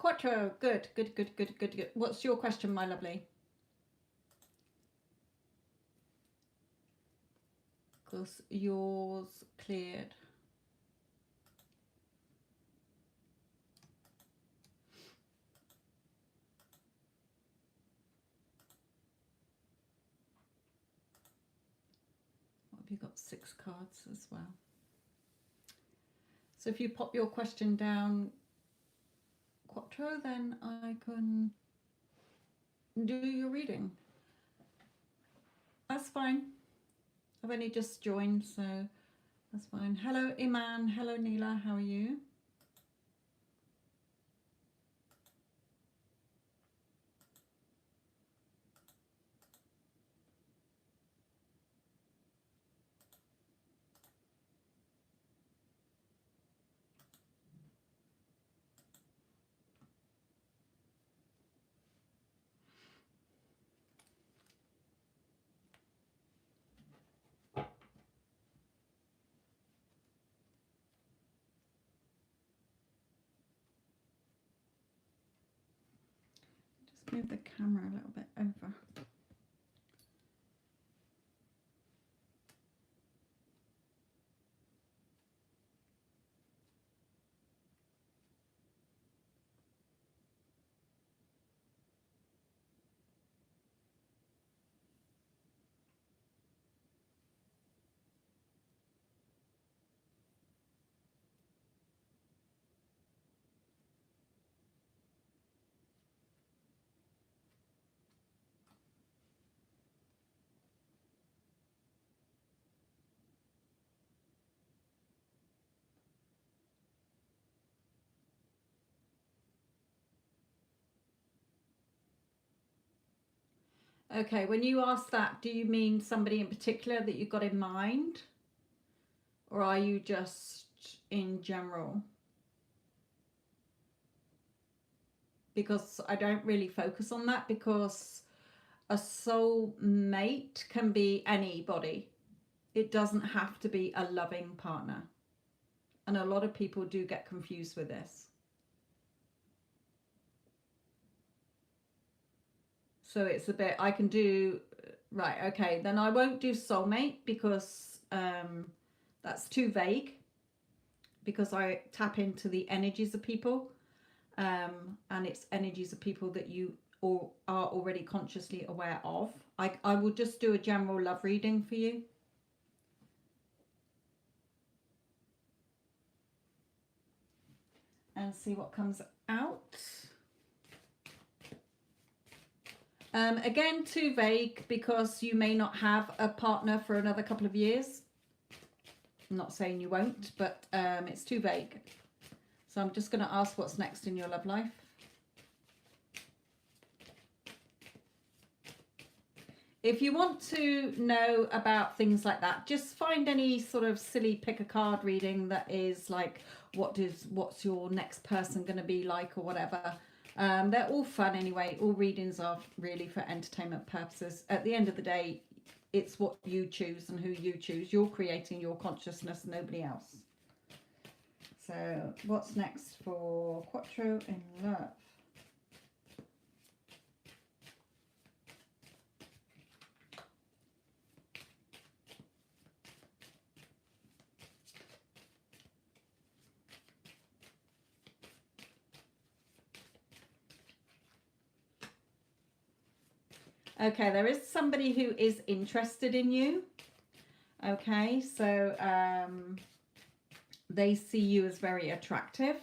Quattro. Good, good, good, good, good, good. What's your question, my lovely? Because yours cleared. What have you got? 6 cards as well. So if you pop your question down, Quattro, then I can do your reading. That's fine. I've only just joined, so that's fine. Hello, Iman. Hello, Neela. How are you? Just move the camera a little bit over. Okay, when you ask that, do you mean somebody in particular that you got in mind? Or are you just in general? Because I don't really focus on that, because a soul mate can be anybody. It doesn't have to be a loving partner. And a lot of people do get confused with this. So it's a bit, I can do, right, okay, then I won't do soulmate, because that's too vague, because I tap into the energies of people, and it's energies of people that you are already consciously aware of. I will just do a general love reading for you. And see what comes out. Again, too vague, because you may not have a partner for another couple of years. I'm not saying you won't, but it's too vague. So I'm just going to ask what's next in your love life. If you want to know about things like that, just find any sort of silly pick a card reading that is like, what's your next person going to be like, or whatever. They're all fun anyway. All readings are really for entertainment purposes. At the end of the day, it's what you choose and who you choose. You're creating your consciousness, nobody else. So what's next for Quattro in love? Okay, there is somebody who is interested in you. Okay, so they see you as very attractive.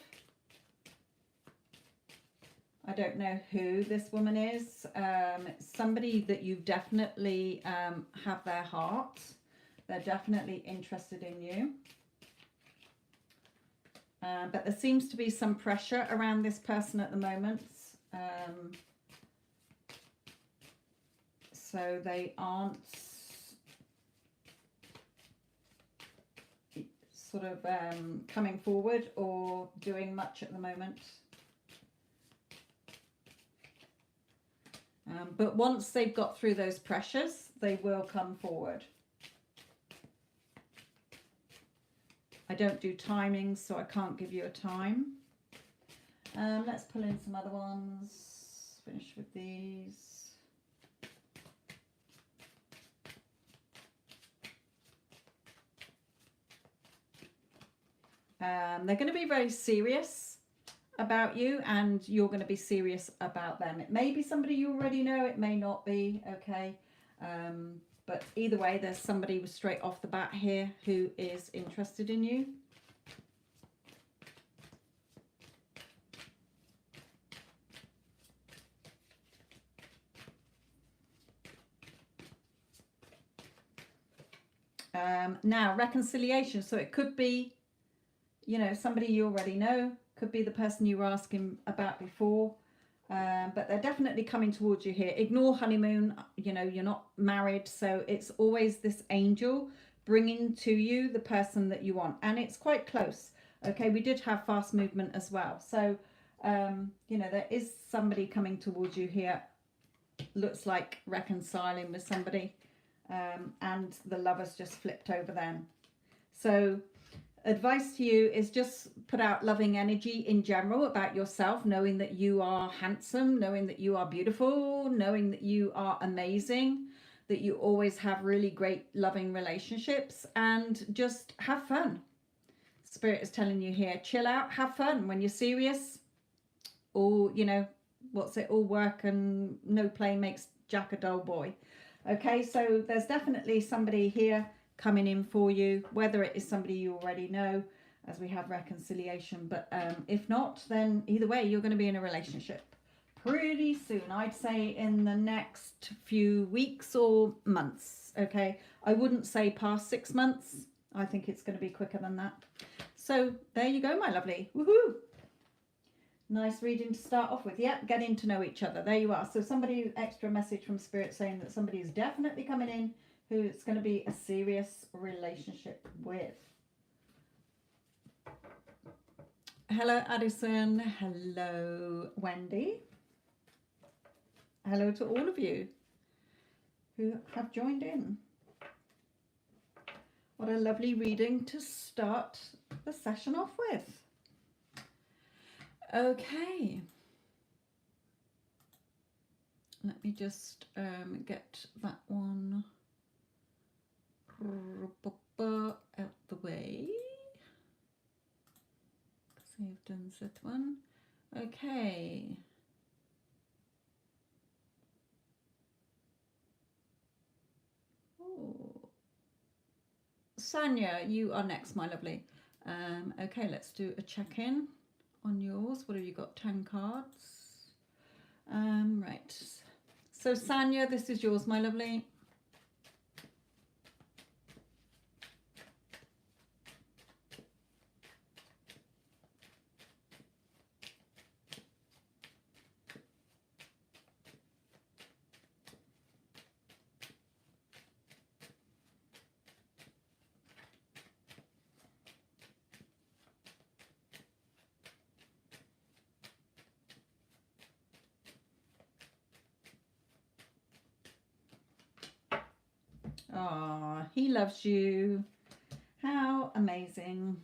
I don't know who this woman is. It's somebody that you definitely have their heart. They're definitely interested in you. But there seems to be some pressure around this person at the moment. So they aren't sort of coming forward or doing much at the moment. But once they've got through those pressures, they will come forward. I don't do timings, so I can't give you a time. Let's pull in some other ones. Finish with these. They're going to be very serious about you, and you're going to be serious about them. It may be somebody you already know, it may not be, okay? But either way, there's somebody straight off the bat here who is interested in you. Now, reconciliation. So it could be, you know, somebody you already know, could be the person you were asking about before, but they're definitely coming towards you here. Ignore honeymoon, you know, you're not married, so it's always this angel bringing to you the person that you want, and it's quite close. Okay, we did have fast movement as well, so you know, there is somebody coming towards you here. Looks like reconciling with somebody, and the Lovers just flipped over then. So advice to you is just put out loving energy in general about yourself, knowing that you are handsome, knowing that you are beautiful, knowing that you are amazing, that you always have really great loving relationships, and just have fun. Spirit is telling you here, chill out, have fun. When you're serious, all, you know, what's it, all work and no play makes Jack a dull boy. Okay, so there's definitely somebody here coming in for you, whether it is somebody you already know, as we have reconciliation, but if not, then either way, you're going to be in a relationship pretty soon. I'd say in the next few weeks or months. Okay, I wouldn't say past 6 months. I think it's going to be quicker than that. So there you go, my lovely. Woohoo! Nice reading to start off with. Yeah, getting to know each other. There you are. So somebody, extra message from Spirit saying that somebody is definitely coming in who it's going to be a serious relationship with. Hello, Addison. Hello, Wendy. Hello to all of you who have joined in. What a lovely reading to start the session off with. Okay. Let me just get that one out the way. So I've done that one. Okay. Oh. Sonia, you are next, my lovely. Okay, let's do a check-in on yours. What have you got? 10 cards. Right. So Sonia, this is yours, my lovely. Oh, he loves you. How amazing.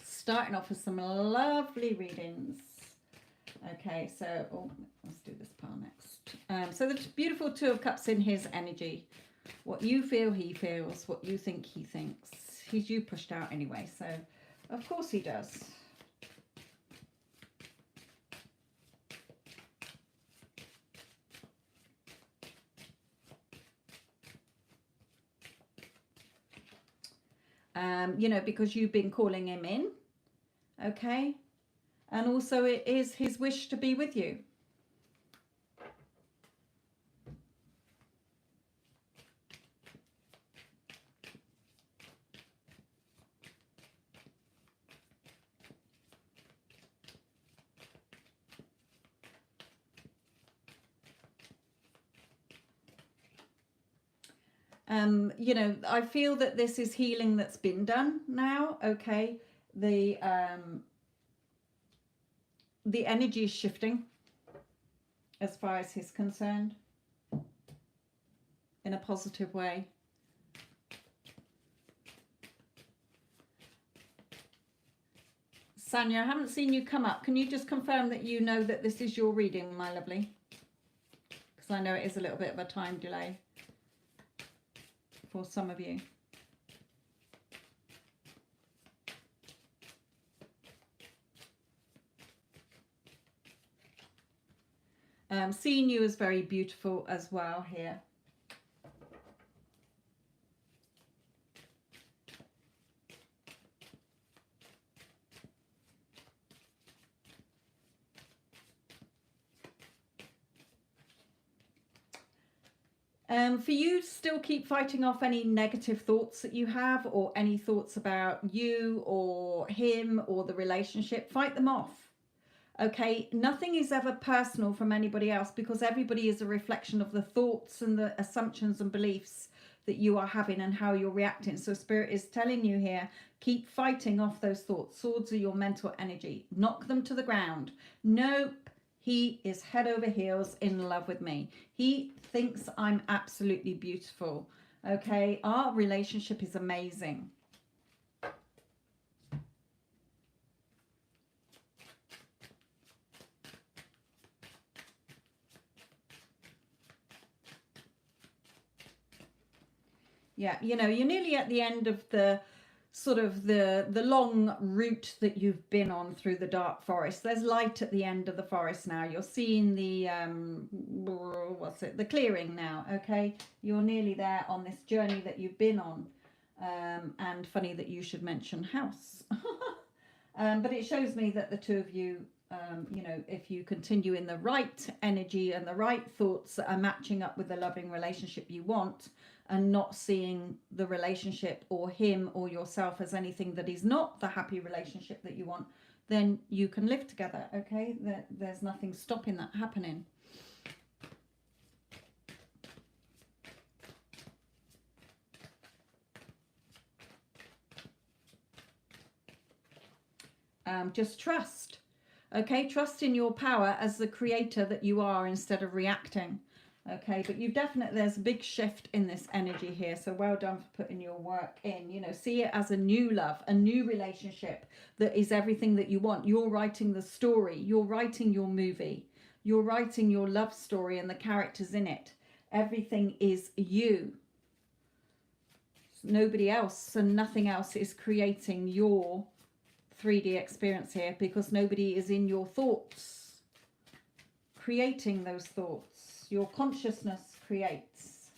Starting off with some lovely readings. Okay, so let's do this pile next. So the beautiful Two of Cups in his energy. What you feel, he feels. What you think, he thinks. He's you pushed out anyway, so of course he does. You know, because you've been calling him in, okay? And also it is his wish to be with you. You know, I feel that this is healing that's been done now, okay? The energy is shifting as far as he's concerned in a positive way. Sonia, I haven't seen you come up. Can you just confirm that you know that this is your reading, my lovely? Because I know it is a little bit of a time delay for some of you. Seeing you is very beautiful as well here. For you, still keep fighting off any negative thoughts that you have, or any thoughts about you or him or the relationship. Fight them off. Okay, nothing is ever personal from anybody else, because everybody is a reflection of the thoughts and the assumptions and beliefs that you are having and how you're reacting. So Spirit is telling you here, keep fighting off those thoughts. Swords are your mental energy. Knock them to the ground. Nope. He is head over heels in love with me. He thinks I'm absolutely beautiful. Okay, our relationship is amazing. Yeah, you know, you're nearly at the end of the sort of the long route that you've been on through the dark forest. There's light at the end of the forest now. You're seeing the the clearing now. Okay, you're nearly there on this journey that you've been on. And funny that you should mention house. But it shows me that the two of you, you know, if you continue in the right energy and the right thoughts that are matching up with the loving relationship you want, and not seeing the relationship or him or yourself as anything that is not the happy relationship that you want, then you can live together. Okay, there's nothing stopping that happening. Just trust. Okay, trust in your power as the creator that you are, instead of reacting. Okay, but you've definitely, there's a big shift in this energy here. So well done for putting your work in. You know, see it as a new love, a new relationship that is everything that you want. You're writing the story. You're writing your movie. You're writing your love story and the characters in it. Everything is you. Nobody else and nothing else is creating your 3D experience here, because nobody is in your thoughts creating those thoughts. Your consciousness creates.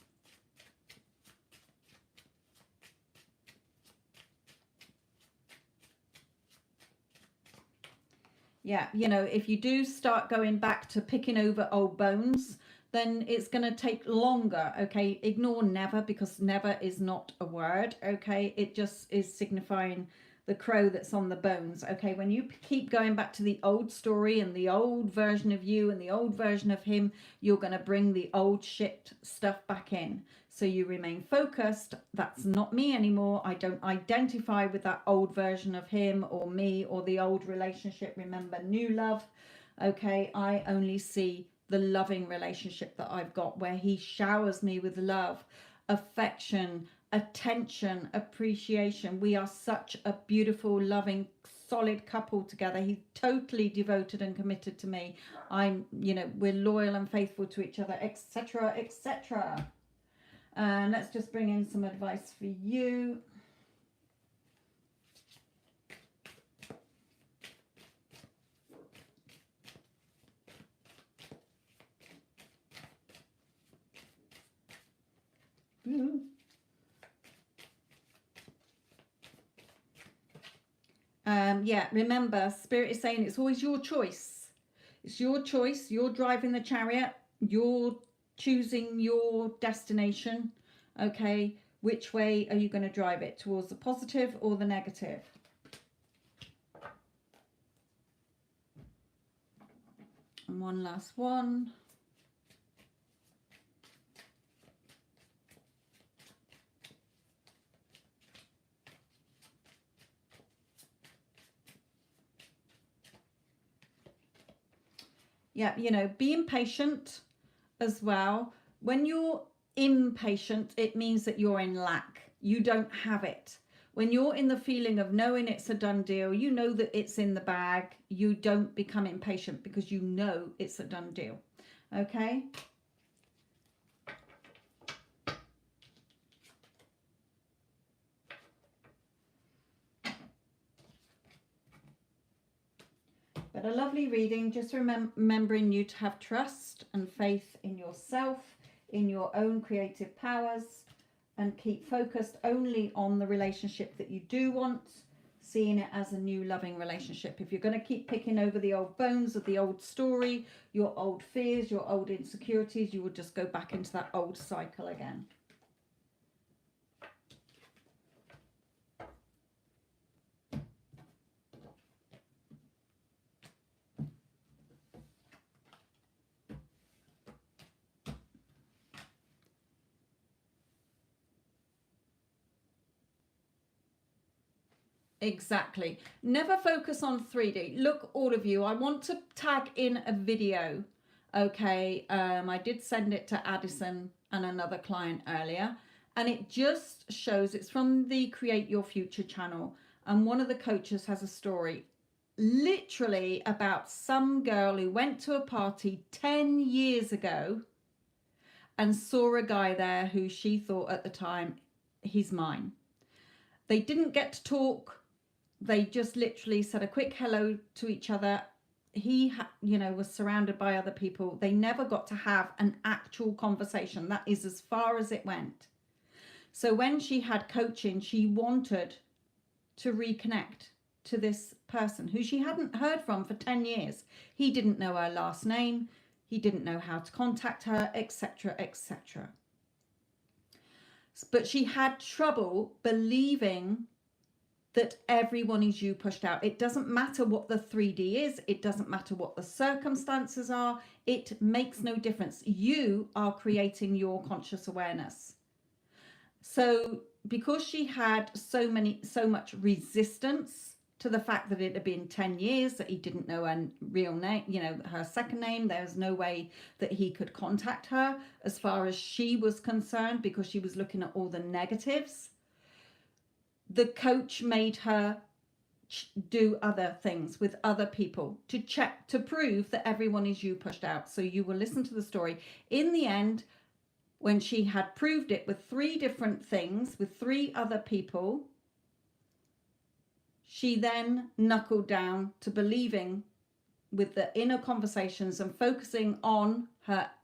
Yeah, you know, if you do start going back to picking over old bones, then it's going to take longer. Okay, ignore never, because never is not a word. Okay, it just is signifying the crow that's on the bones. Okay, when you keep going back to the old story and the old version of you and the old version of him, you're going to bring the old shit stuff back in. So you remain focused. That's not me anymore. I don't identify with that old version of him or me or the old relationship. Remember, new love. Okay, I only see the loving relationship that I've got, where he showers me with love, affection, attention, appreciation. We are such a beautiful, loving, solid couple together. He's totally devoted and committed to me. I'm, you know, we're loyal and faithful to each other, etc., etc. And let's just bring in some advice for you. Yeah, remember, Spirit is saying it's always your choice. It's your choice. You're driving the chariot. You're choosing your destination. Okay, which way are you going to drive it? Towards the positive or the negative? And one last one. Yeah, you know, be impatient as well. When you're impatient, it means that you're in lack. You don't have it. When you're in the feeling of knowing it's a done deal, you know that it's in the bag, you don't become impatient because you know it's a done deal. Okay? But a lovely reading, just remembering you to have trust and faith in yourself, in your own creative powers, and keep focused only on the relationship that you do want, seeing it as a new loving relationship. If you're going to keep picking over the old bones of the old story, your old fears, your old insecurities, you will just go back into that old cycle again. Exactly. Never focus on 3D. Look, all of you, I want to tag in a video. Okay, I did send it to Addison and another client earlier, and it just shows, it's from the Create Your Future channel, and one of the coaches has a story literally about some girl who went to a party 10 years ago and saw a guy there who she thought at the time, he's mine. They didn't get to talk. They just literally said a quick hello to each other. He, was surrounded by other people. They never got to have an actual conversation. That is as far as it went. So when she had coaching, she wanted to reconnect to this person who she hadn't heard from for 10 years. He didn't know her last name. He didn't know how to contact her, etc., etc. But she had trouble believing that everyone is you pushed out. It doesn't matter what the 3D is. It doesn't matter what the circumstances are. It makes no difference. You are creating your conscious awareness. So because she had so much resistance to the fact that it had been 10 years, that he didn't know her real name, her second name, there was no way that he could contact her as far as she was concerned, because she was looking at all the negatives. The coach made her do other things with other people to check, to prove that everyone is you pushed out. So you will listen to the story. In the end, when she had proved it with 3 different things, with 3 other people, she then knuckled down to believing with the inner conversations and focusing on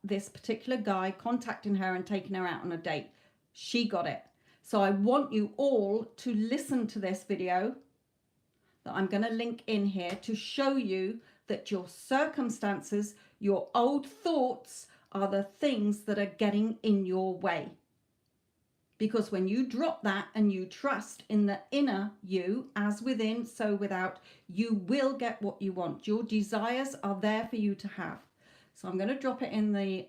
this particular guy contacting her and taking her out on a date. She got it. So I want you all to listen to this video that I'm going to link in here to show you that your circumstances, your old thoughts are the things that are getting in your way. Because when you drop that and you trust in the inner you, as within, so without, you will get what you want. Your desires are there for you to have. So I'm going to drop it in the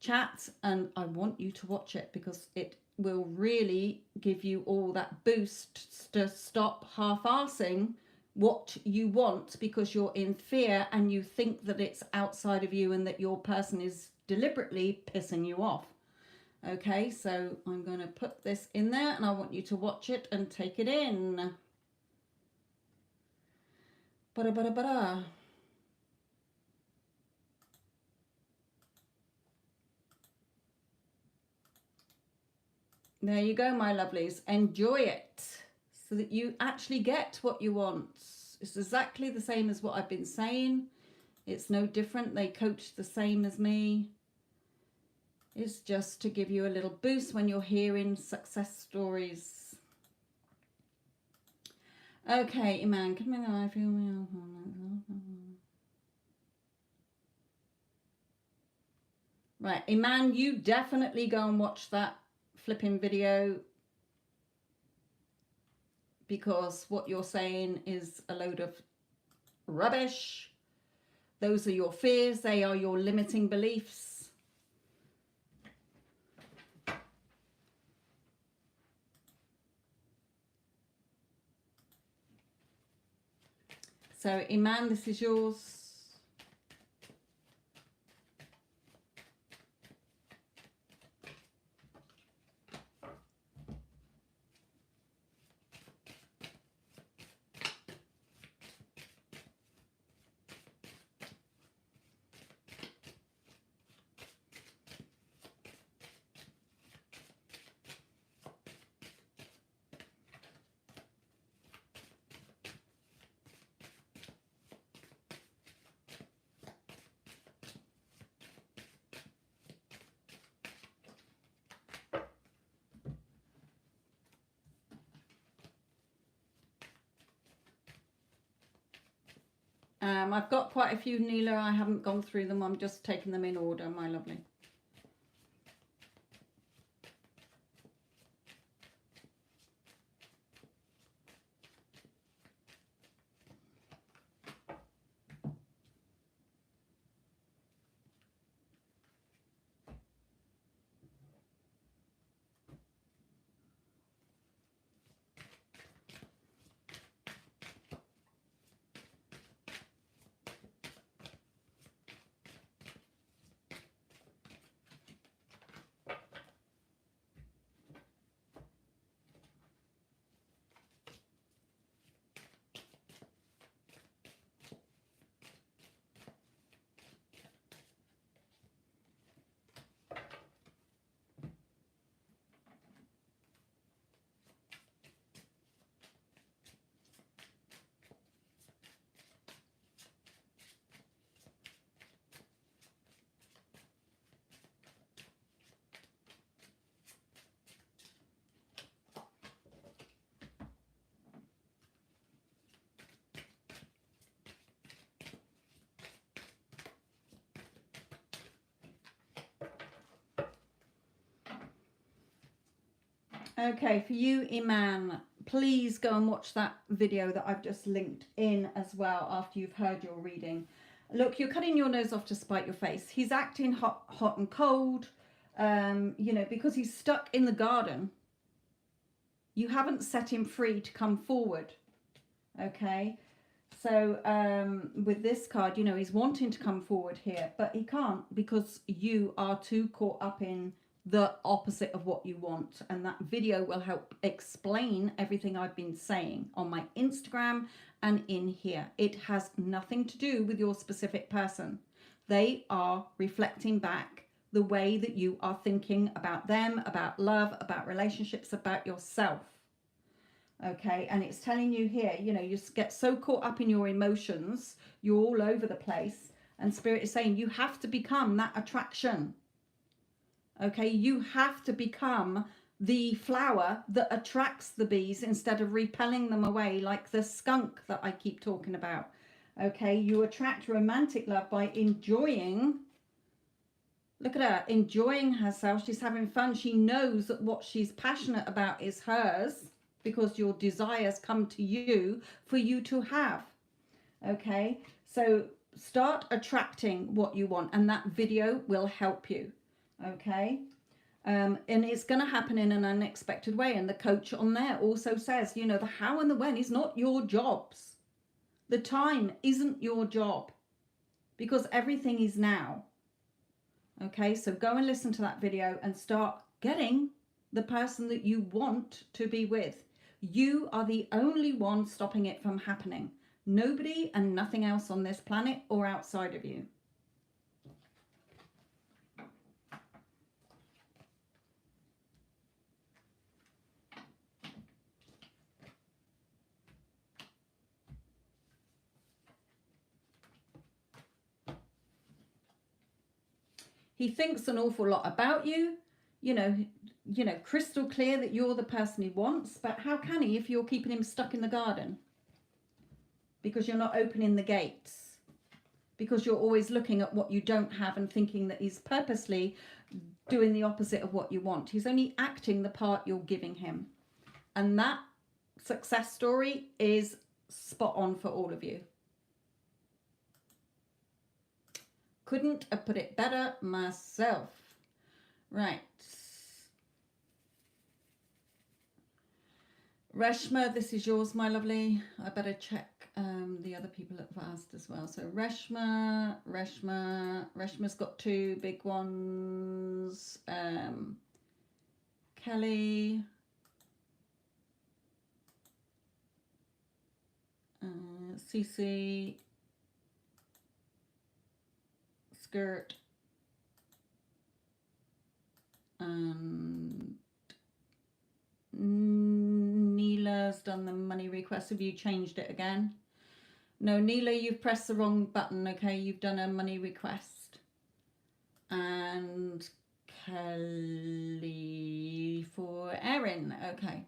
chat, and I want you to watch it because it will really give you all that boost to stop half-arsing what you want because you're in fear and you think that it's outside of you and that your person is deliberately pissing you off. Okay, so I'm going to put this in there and I want you to watch it and take it in. Ba-da-ba-da-ba-da. There you go, my lovelies. Enjoy it so that you actually get what you want. It's exactly the same as what I've been saying. It's no different. They coach the same as me. It's just to give you a little boost when you're hearing success stories. Okay, Iman, come in. I feel right. Iman, you definitely go and watch that flipping video, because what you're saying is a load of rubbish. Those are your fears. They are your limiting beliefs. So, Iman, this is yours. I've got quite a few, Neela. I haven't gone through them. I'm just taking them in order, my lovely. Okay, for you, Iman, please go and watch that video that I've just linked in as well after you've heard your reading. Look, you're cutting your nose off to spite your face. He's acting hot and cold, you know, because he's stuck in the garden. You haven't set him free to come forward, okay? So with this card, you know, he's wanting to come forward here, but he can't because you are too caught up in the opposite of what you want. And that video will help explain everything I've been saying on my Instagram and in here. It has nothing to do with your specific person. They are reflecting back the way that you are thinking about them, about love, about relationships, about yourself. Okay, and it's telling you here, you know, you get so caught up in your emotions, you're all over the place, and Spirit is saying you have to become that attraction. Okay, you have to become the flower that attracts the bees instead of repelling them away like the skunk that I keep talking about. Okay, you attract romantic love by enjoying, look at her, enjoying herself. She's having fun. She knows that what she's passionate about is hers because your desires come to you for you to have. Okay, so start attracting what you want, and that video will help you. Okay, and it's going to happen in an unexpected way. And the coach on there also says, you know, the how and the when is not your jobs. The time isn't your job because everything is now. Okay, so go and listen to that video and start getting the person that you want to be with. You are the only one stopping it from happening. Nobody and nothing else on this planet or outside of you. He thinks an awful lot about you, you know, crystal clear that you're the person he wants, but how can he if you're keeping him stuck in the garden? Because you're not opening the gates. Because you're always looking at what you don't have and thinking that he's purposely doing the opposite of what you want. He's only acting the part you're giving him. And that success story is spot on for all of you. Couldn't have put it better myself. Right. Reshma, this is yours, my lovely. I better check the other people that have asked as well. So Reshma's got two big ones. Kelly. Cece. Skirt. And Neela's done the money request. Have you changed it again? No, Neela, you've pressed the wrong button. Okay, you've done a money request. And Kelly for Erin. Okay,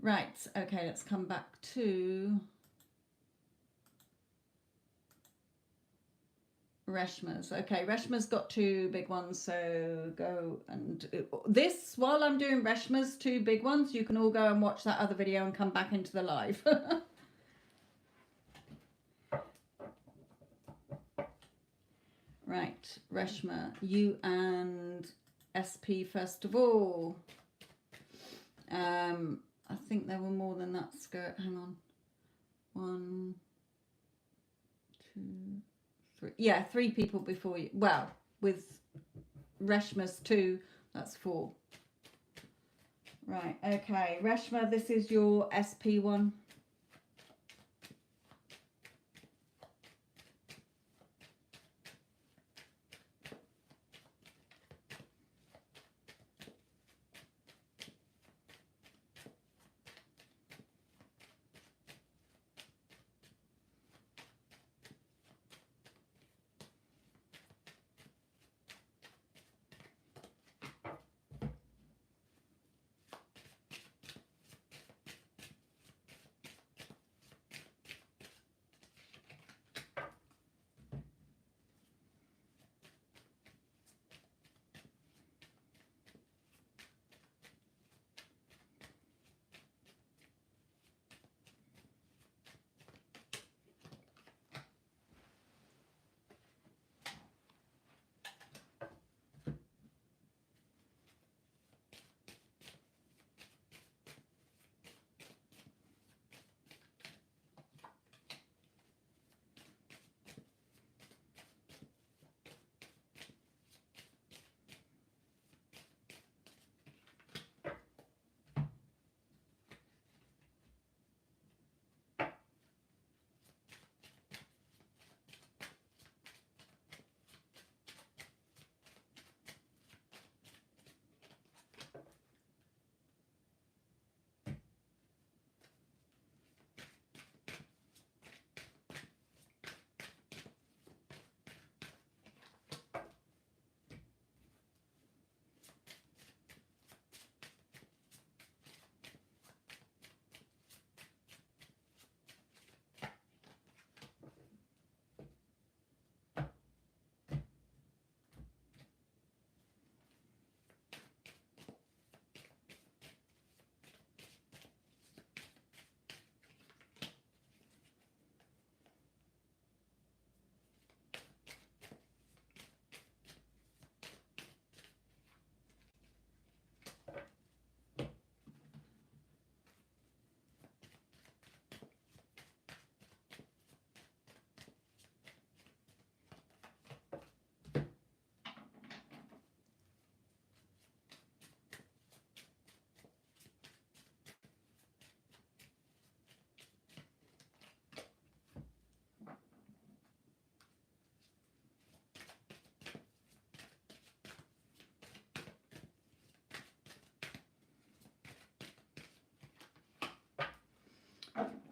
right. Okay, let's come back to Reshma's. Okay, Reshma's got two big ones, so go and this while I'm doing Reshma's two big ones, you can all go and watch that other video and come back into the live. Right, Reshma, you and SP first of all. I think there were more than that skirt. Hang on. 1, 2, 3. Yeah, 3 people before you. Well, with Reshma's 2, that's 4. Right, okay. Reshma, this is your SP one.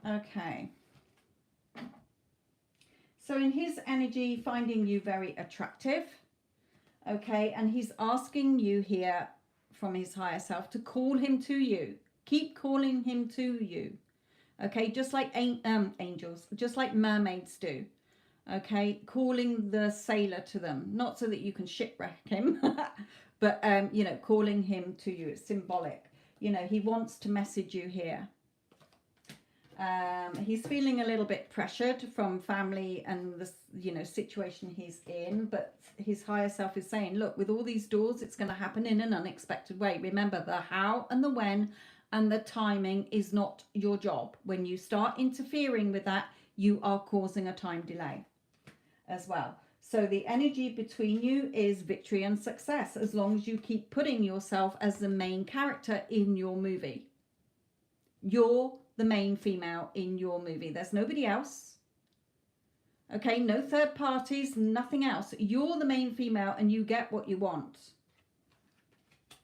Okay. So in his energy, finding you very attractive. Okay, and he's asking you here from his higher self to call him to you. Keep calling him to you. Okay, just like angels, just like mermaids do. Okay, calling the sailor to them, not so that you can shipwreck him, but you know, calling him to you. It's symbolic. You know, he wants to message you here. He's feeling a little bit pressured from family and the, you know, situation he's in, but his higher self is saying, look, with all these doors, it's going to happen in an unexpected way. Remember, the how and the when and the timing is not your job. When you start interfering with that, you are causing a time delay as well. So the energy between you is victory and success, as long as you keep putting yourself as the main character in your movie. You're the main female in your movie. There's nobody else. Okay, no third parties, nothing else. You're the main female and you get what you want.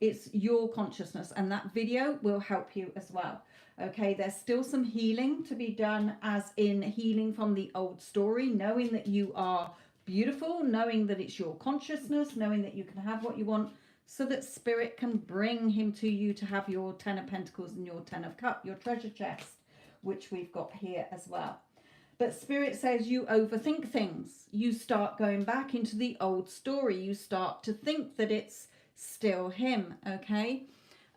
It's your consciousness, and that video will help you as well. Okay, there's still some healing to be done, as in healing from the old story, knowing that you are beautiful, knowing that it's your consciousness, knowing that you can have what you want, so that spirit can bring him to you to have your 10 of Pentacles and your 10 of Cups, your treasure chest, which we've got here as well. But Spirit says you overthink things. You start going back into the old story. You start to think that it's still him, okay?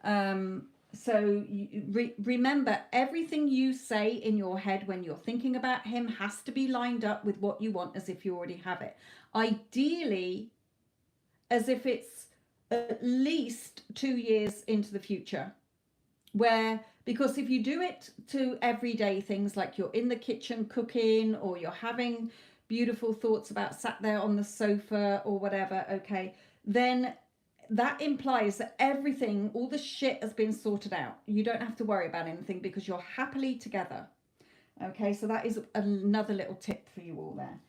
So remember, everything you say in your head when you're thinking about him has to be lined up with what you want, as if you already have it. Ideally, as if it's at least 2 years into the future. Because if you do it to everyday things, like you're in the kitchen cooking, or you're having beautiful thoughts about sat there on the sofa or whatever, okay, then that implies that everything, all the shit has been sorted out. You don't have to worry about anything because you're happily together. Okay, so that is another little tip for you all there.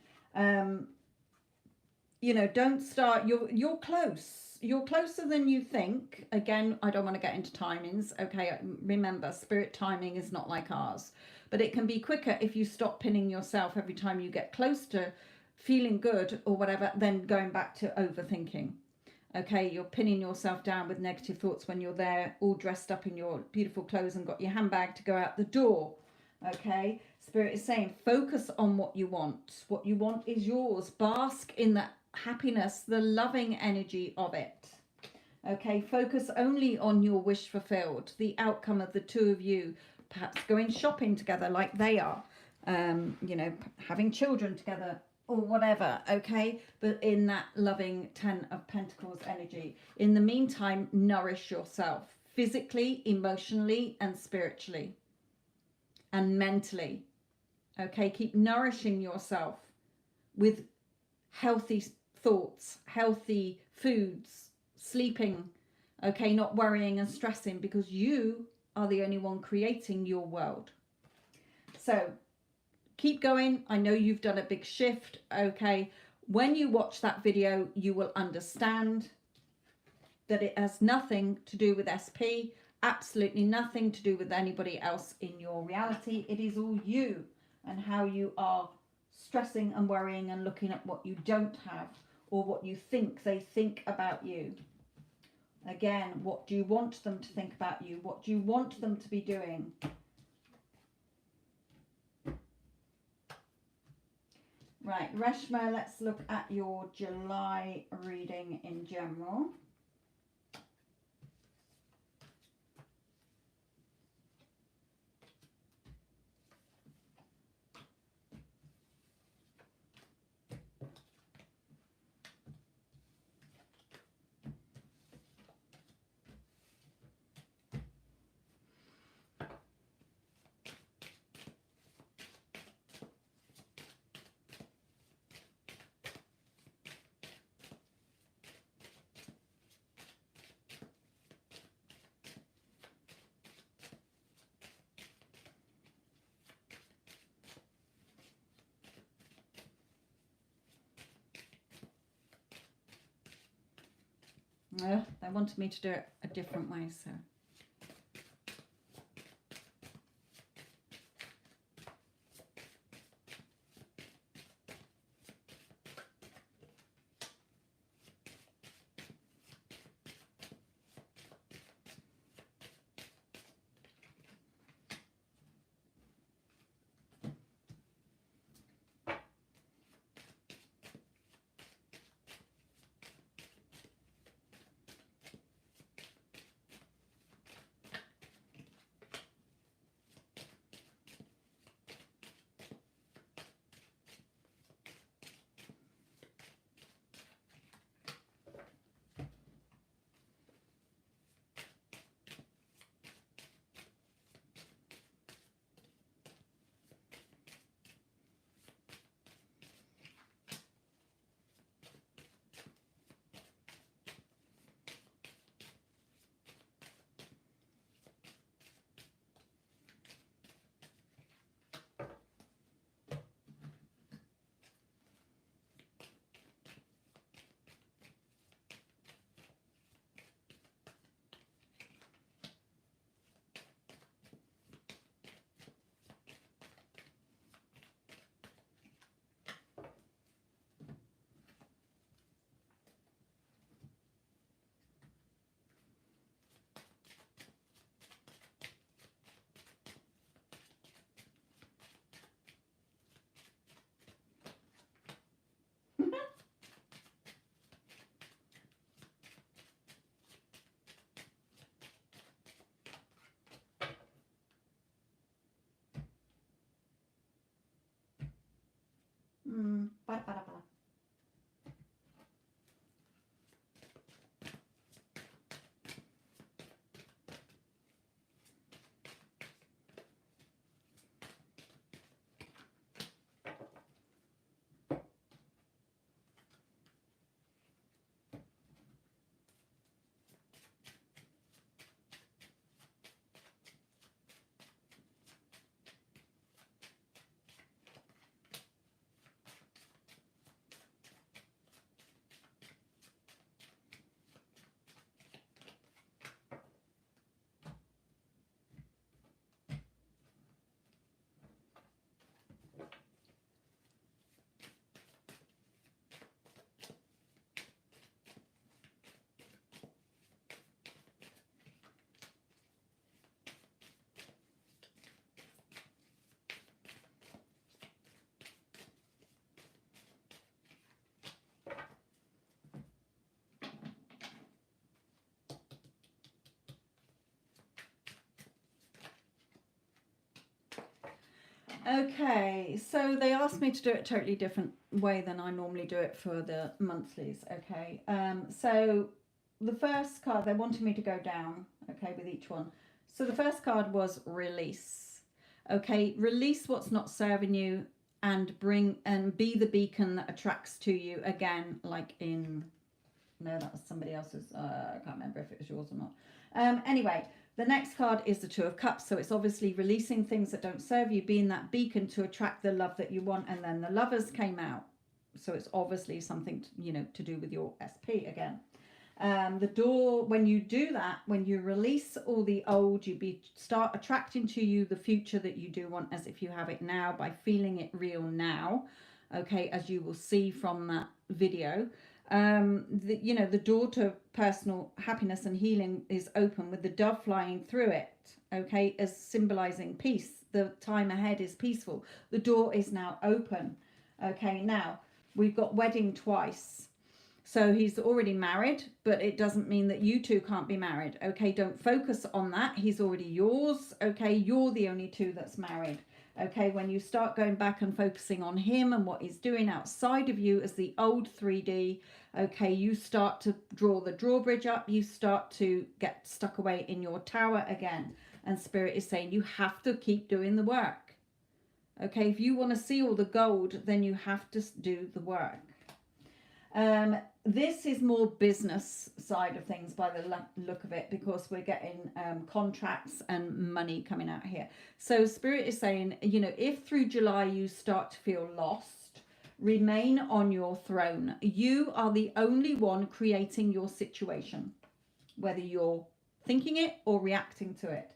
You know, don't start, you're close. You're closer than you think. Again, I don't want to get into timings. Okay, remember, spirit timing is not like ours. But it can be quicker if you stop pinning yourself every time you get close to feeling good or whatever, then going back to overthinking. Okay, you're pinning yourself down with negative thoughts when you're there all dressed up in your beautiful clothes and got your handbag to go out the door. Okay, Spirit is saying focus on what you want. What you want is yours. Bask in that happiness, the loving energy of it. Okay, focus only on your wish fulfilled, the outcome of the two of you, perhaps going shopping together like they are, you know, having children together or whatever, okay? But in that loving 10 of Pentacles energy. In the meantime, nourish yourself physically, emotionally, and spiritually, and mentally. Okay, keep nourishing yourself with healthy thoughts, healthy foods, sleeping, okay, not worrying and stressing, because you are the only one creating your world. So keep going. I know you've done a big shift, okay? When you watch that video, you will understand that it has nothing to do with SP, absolutely nothing to do with anybody else in your reality. It is all you and how you are stressing and worrying and looking at what you don't have, or what you think they think about you. Again, what do you want them to think about you? What do you want them to be doing? Right, Reshma, let's look at your July reading in general. They wanted me to do it a different way, so. Okay, so they asked me to do it a totally different way than I normally do it for the monthlies. Okay, so the first card they wanted me to go down. Okay, with each one. So the first card was release. Okay, release what's not serving you and bring and be the beacon that attracts to you again, like in no, that was somebody else's. I can't remember if it was yours or not. Anyway, the next card is the Two of Cups. So it's obviously releasing things that don't serve you, being that beacon to attract the love that you want. And then the Lovers came out. So it's obviously something, to do with your SP again. The door, when you do that, when you release all the old, start attracting to you the future that you do want as if you have it now by feeling it real now. Okay, as you will see from that video. The door to personal happiness and healing is open with the dove flying through it, okay, as symbolizing peace. The time ahead is peaceful. The door is now open. Okay, now we've got wedding twice. So he's already married, but it doesn't mean that you two can't be married. Okay, don't focus on that. He's already yours. Okay, you're the only two that's married. Okay, when you start going back and focusing on him and what he's doing outside of you as the old 3D, okay, you start to draw the drawbridge up. You start to get stuck away in your tower again. And Spirit is saying you have to keep doing the work. Okay, if you want to see all the gold, then you have to do the work. This is more business side of things by the look of it, because we're getting contracts and money coming out here. So Spirit is saying, if through July you start to feel lost, remain on your throne. You are the only one creating your situation, whether you're thinking it or reacting to it.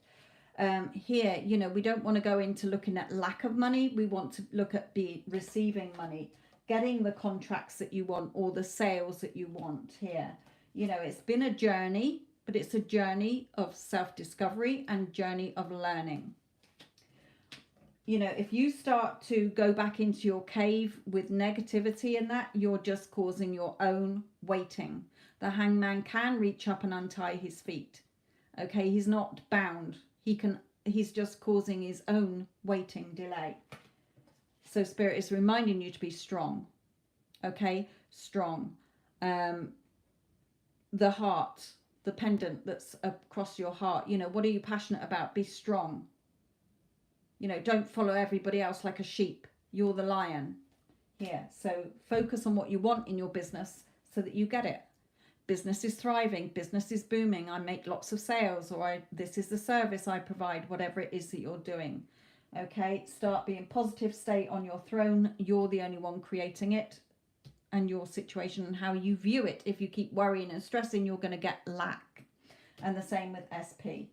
Here, we don't want to go into looking at lack of money. We want to look at receiving money, getting the contracts that you want or the sales that you want here. It's been a journey, but it's a journey of self-discovery and journey of learning. If you start to go back into your cave with negativity and that, you're just causing your own waiting. The hangman can reach up and untie his feet. Okay, he's not bound. He's just causing his own waiting delay. So Spirit is reminding you to be strong. Okay, strong. The heart, the pendant that's across your heart. What are you passionate about? Be strong. Don't follow everybody else like a sheep. You're the lion here. So focus on what you want in your business so that you get it. Business is thriving. Business is booming. I make lots of sales, or this is the service I provide, whatever it is that you're doing. Okay, start being positive, stay on your throne. You're the only one creating it and your situation and how you view it. If you keep worrying and stressing, you're going to get lack. And the same with SP.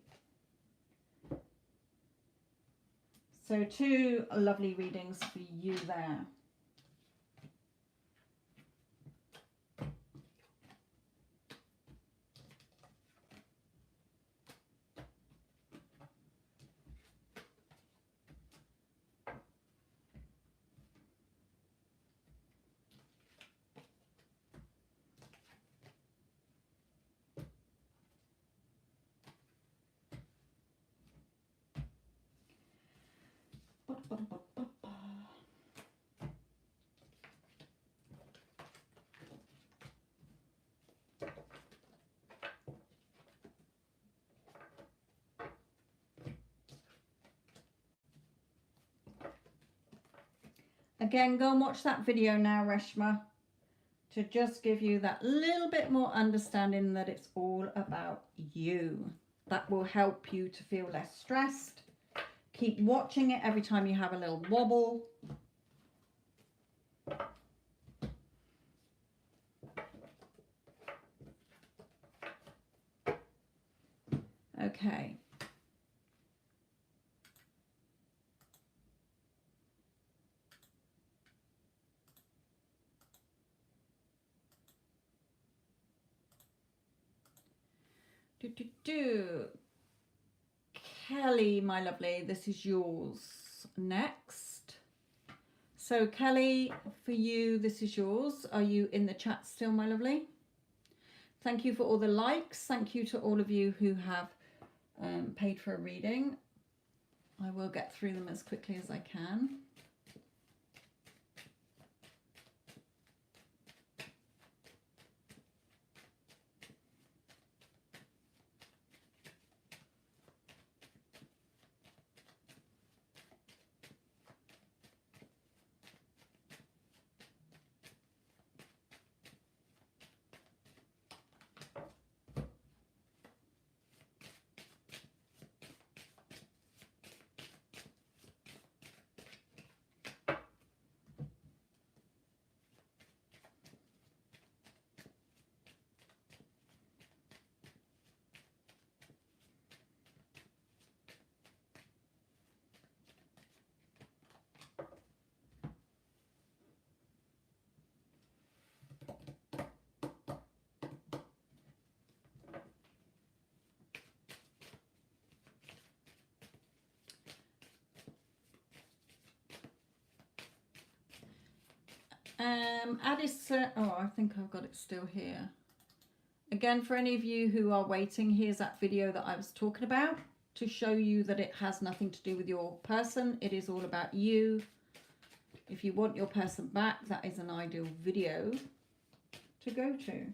So 2 lovely readings for you there. Again, go and watch that video now, Reshma, to just give you that little bit more understanding that it's all about you. That will help you to feel less stressed. Keep watching it every time you have a little wobble. Okay. Kelly, my lovely, this is yours next. So Kelly, for you, this is yours. Are you in the chat still, my lovely? Thank you for all the likes. Thank you to all of you who have paid for a reading. I will get through them as quickly as I can. Addison, oh, I think I've got it still here. Again, for any of you who are waiting, here's that video that I was talking about to show you that it has nothing to do with your person. It is all about you. If you want your person back, that is an ideal video to go to.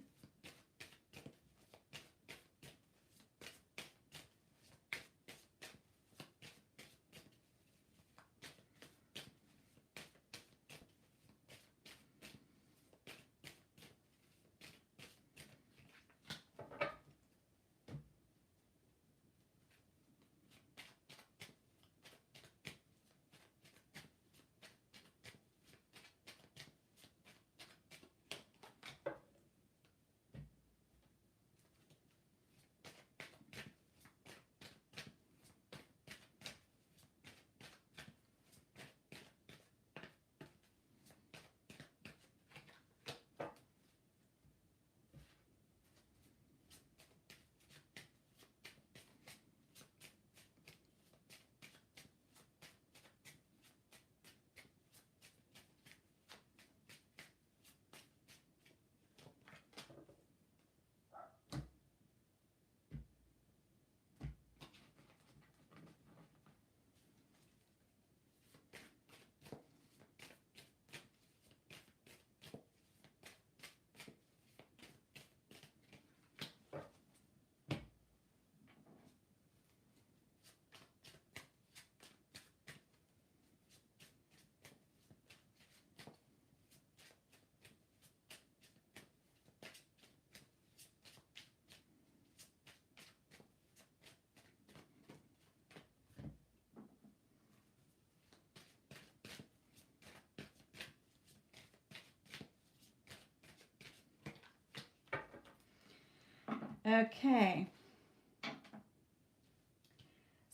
Okay.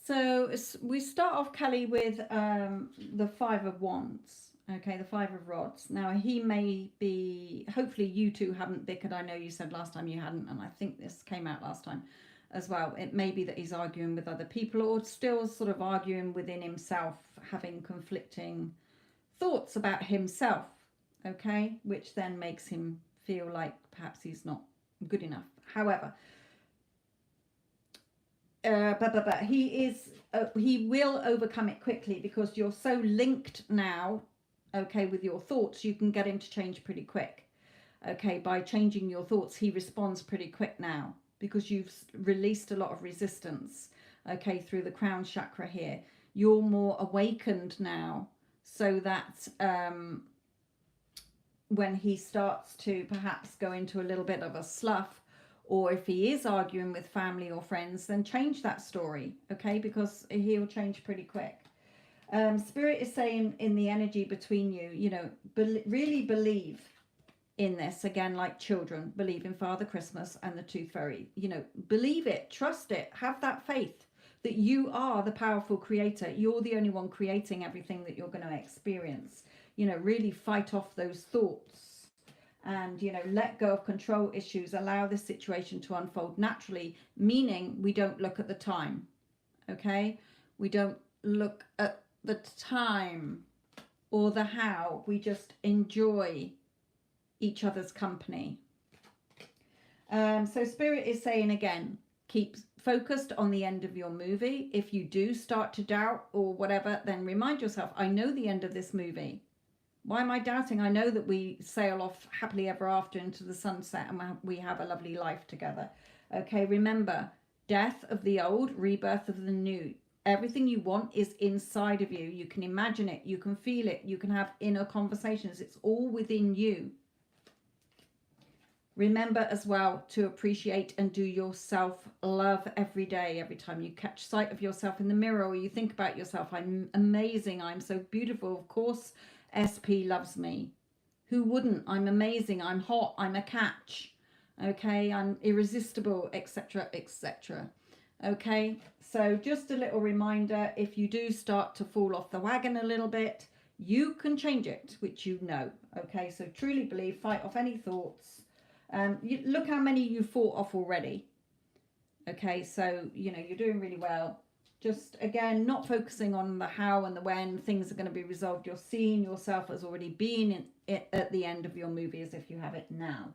So we start off, Kelly, with the Five of Wands. Okay, the Five of Rods. Now, he may be, hopefully you two haven't bickered. I know you said last time you hadn't, and I think this came out last time as well. It may be that he's arguing with other people or still sort of arguing within himself, having conflicting thoughts about himself, okay, which then makes him feel like perhaps he's not good enough. However, but he will overcome it quickly because you're so linked now, okay, with your thoughts. You can get him to change pretty quick, okay. By changing your thoughts, he responds pretty quick now because you've released a lot of resistance, okay, through the crown chakra here. You're more awakened now, so that when he starts to perhaps go into a little bit of a slough, or if he is arguing with family or friends, then change that story, okay, because he'll change pretty quick. Spirit is saying in the energy between you, you know, really believe in this, again, like children, believe in Father Christmas and the Tooth Fairy, you know, believe it, trust it, have that faith that you are the powerful creator. You're the only one creating everything that you're going to experience. You know, really fight off those thoughts. And, you know, let go of control issues, allow this situation to unfold naturally, meaning we don't look at the time, okay? We don't look at the time or the how. We just enjoy each other's company. So Spirit is saying again, Keep focused on the end of your movie. If you do start to doubt or whatever, then remind yourself, I know the end of this movie. Why am I doubting? I know that we sail off happily ever after into the sunset and we have a lovely life together. Okay, remember, death of the old, rebirth of the new. Everything you want is inside of you. You can imagine it. You can feel it. You can have inner conversations. It's all within you. Remember as well to appreciate and do your self-love every day. Every time you catch sight of yourself in the mirror or you think about yourself, I'm amazing, I'm so beautiful. Of course, SP loves me. Who wouldn't? I'm amazing, I'm hot, I'm a catch. Okay, I'm irresistible, etc., etc. Okay, so just a little reminder, if you do start to fall off the wagon a little bit, you can change it, which you know. Okay, so truly believe, fight off any thoughts. Look how many you fought off already. Okay, so you know you're doing really well. Just again, not focusing on the how and the when things are going to be resolved. You're seeing yourself as already being at the end of your movie as if you have it now.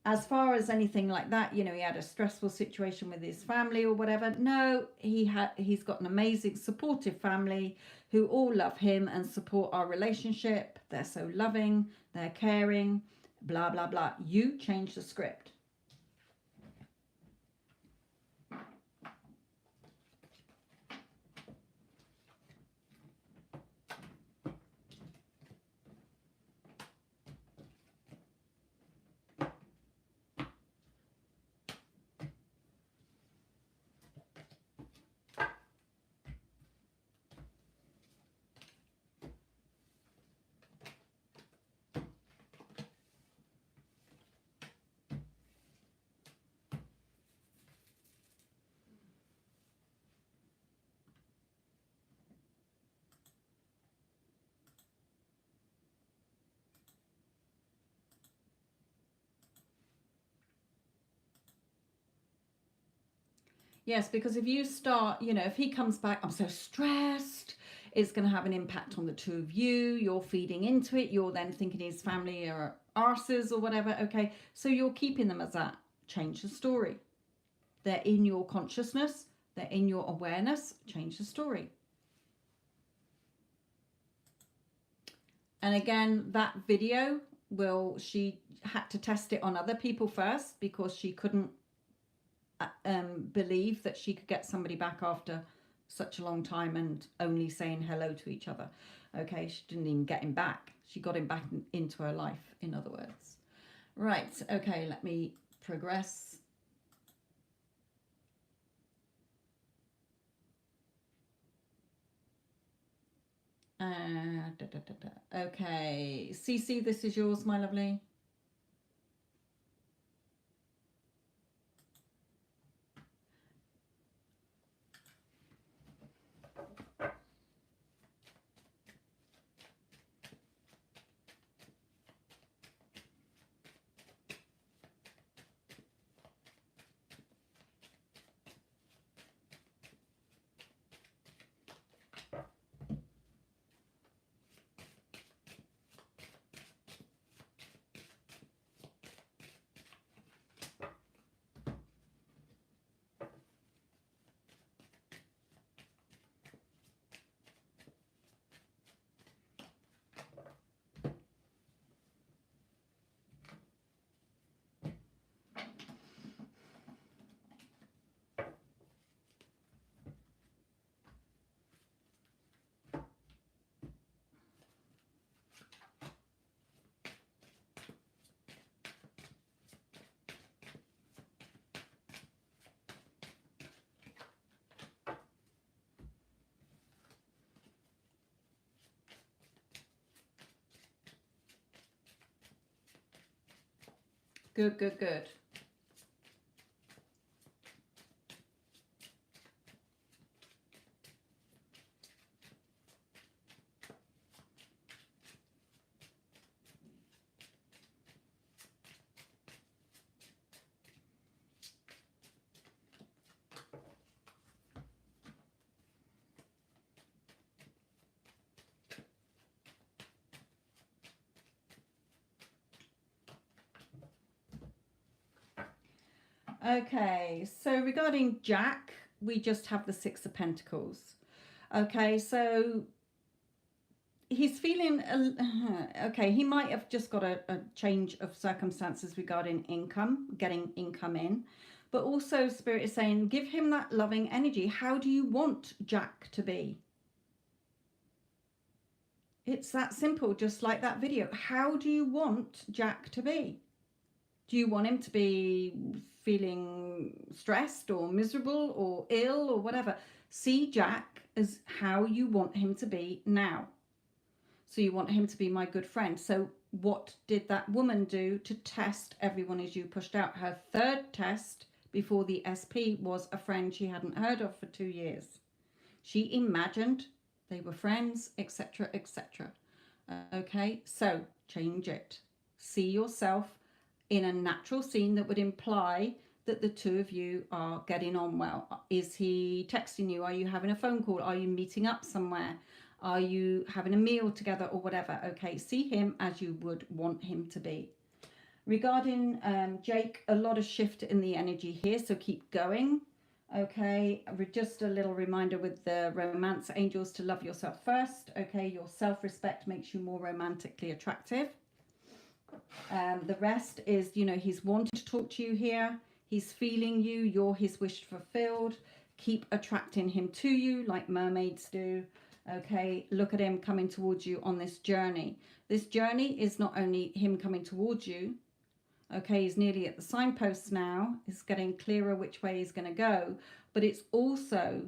As far as anything like that, you know, he had a stressful situation with his family or whatever. No, he's got an amazing supportive family who all love him and support our relationship. They're so loving, they're caring. Blah, blah, blah. You change the script. Yes, because if you start, you know, if he comes back, I'm so stressed, it's going to have an impact on the two of you. You're feeding into it. You're then thinking his family are arses or whatever. Okay, so you're keeping them as that. Change the story. They're in your consciousness. They're in your awareness. Change the story. And again, that video she had to test it on other people first because she couldn't believe that she could get somebody back after such a long time and only saying hello to each other. Okay, she didn't even get him back. She got him back into her life, in other words. Right, okay, let me progress. Okay, Cece, this is yours, my lovely. Good, good, good. Okay, so regarding Jack, we just have the Six of Pentacles. Okay, so he's feeling, okay, he might have just got a change of circumstances regarding income, getting income in. But also Spirit is saying, give him that loving energy. How do you want Jack to be? It's that simple, just like that video. How do you want Jack to be? Do you want him to be feeling stressed or miserable or ill or whatever? See Jack as how you want him to be now. So you want him to be my good friend. So what did that woman do to test everyone as you pushed out? Her third test before the SP was a friend she hadn't heard of for 2 years. She imagined they were friends, etc., etc. Okay, so change it. See yourself in a natural scene that would imply that the two of you are getting on well. Is he texting you? Are you having a phone call? Are you meeting up somewhere? Are you having a meal together or whatever? Okay, see him as you would want him to be. Regarding Jake, a lot of shift in the energy here, so keep going. Okay, just a little reminder with the romance angels to love yourself first. Okay, your self-respect makes you more romantically attractive. The rest is, you know, he's wanting to talk to you here. He's feeling you. You're his wish fulfilled. Keep attracting him to you like mermaids do. Okay, look at him coming towards you on this journey. This journey is not only him coming towards you. Okay, he's nearly at the signposts now. It's getting clearer which way he's going to go. But it's also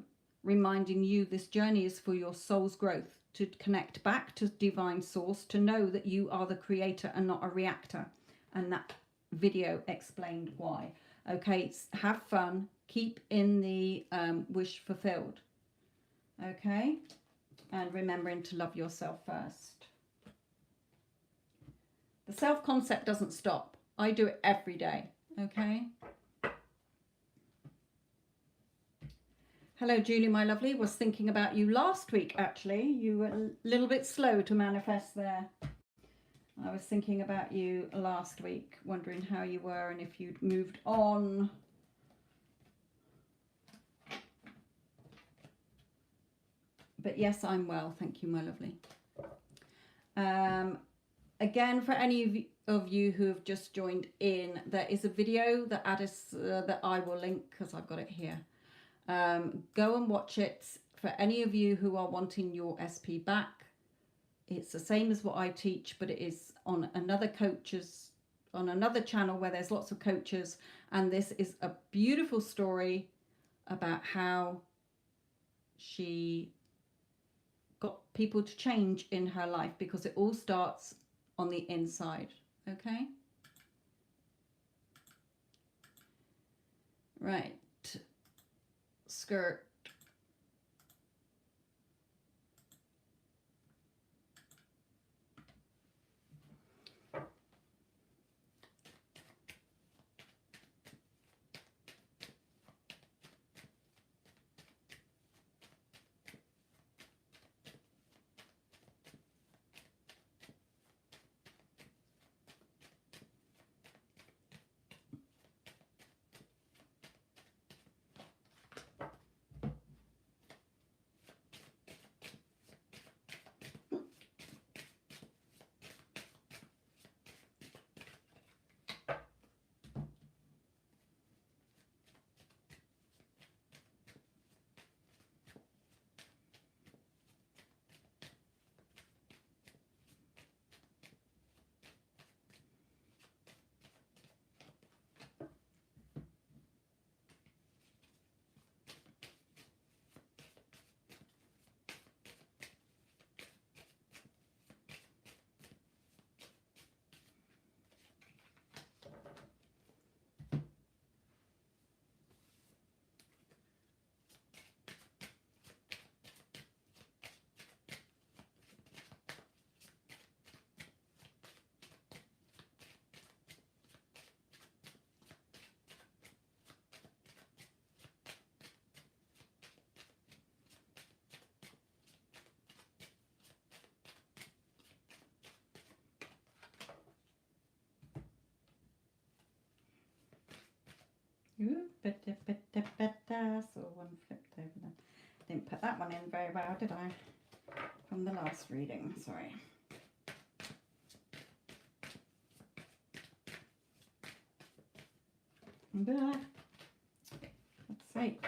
reminding you this journey is for your soul's growth, to connect back to divine source, to know that you are the creator and not a reactor. And that video explained why. Okay, have fun. Keep in the wish fulfilled. Okay, and remembering to love yourself first. The self-concept doesn't stop. I do it every day. Okay. Hello, Julie, my lovely. Was thinking about you last week, actually. You were a little bit slow to manifest there. I was thinking about you last week, wondering how you were and if you'd moved on. But yes, I'm well. Thank you, my lovely. Again, for any of you who have just joined in, there is a video that that I will link because I've got it here. Go and watch it. For any of you who are wanting your SP back, it's the same as what I teach, but it is on another channel where there's lots of coaches, and this is a beautiful story about how she got people to change in her life, because it all starts on the inside. Okay, right, skirt. Ooh, better, better, better. So one flipped over there. Didn't put that one in very well, did I? From the last reading, sorry. But, let's see.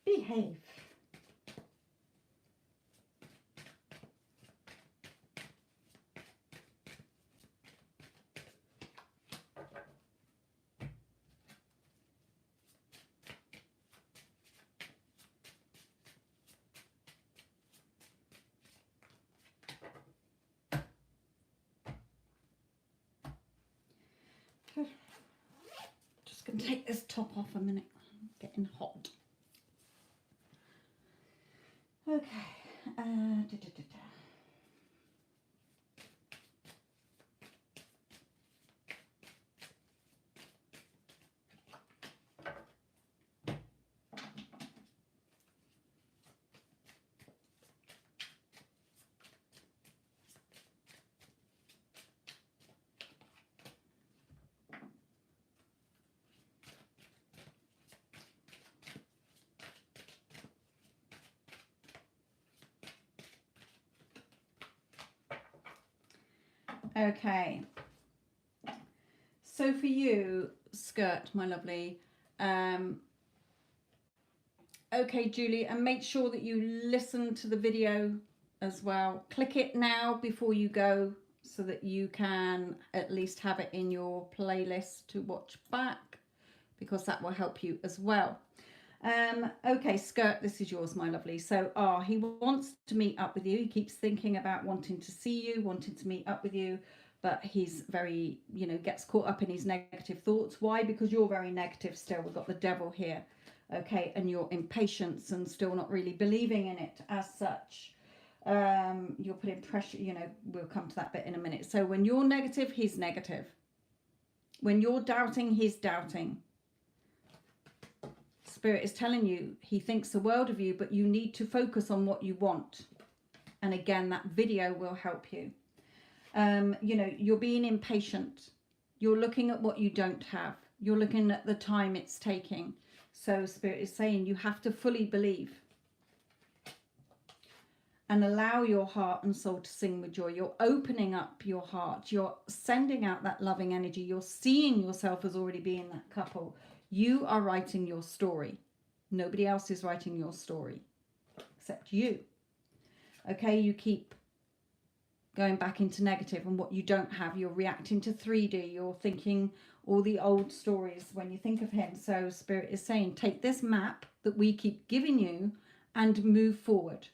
Behave. Just going to take this top off a minute. It's getting hot. Okay. Okay, so for you, skirt, my lovely, okay, Julie, and make sure that you listen to the video as well. Click it now before you go so that you can at least have it in your playlist to watch back, because that will help you as well. Okay, skirt, this is yours, my lovely. So, he wants to meet up with you. He keeps thinking about wanting to see you, wanting to meet up with you, but he's very, gets caught up in his negative thoughts. Why? Because you're very negative still. We've got the devil here, okay, and your impatience and still not really believing in it as such. You're putting pressure, we'll come to that bit in a minute. So when you're negative, he's negative. When you're doubting, he's doubting. Spirit is telling you he thinks the world of you, but you need to focus on what you want. And again, that video will help you. You're being impatient. You're looking at what you don't have. You're looking at the time it's taking. So Spirit is saying you have to fully believe and allow your heart and soul to sing with joy. You're opening up your heart. You're sending out that loving energy. You're seeing yourself as already being that couple. You are writing your story. Nobody else is writing your story except you. Okay, you keep going back into negative and what you don't have. You're reacting to 3D. You're thinking all the old stories when you think of him. So Spirit is saying, take this map that we keep giving you and move forward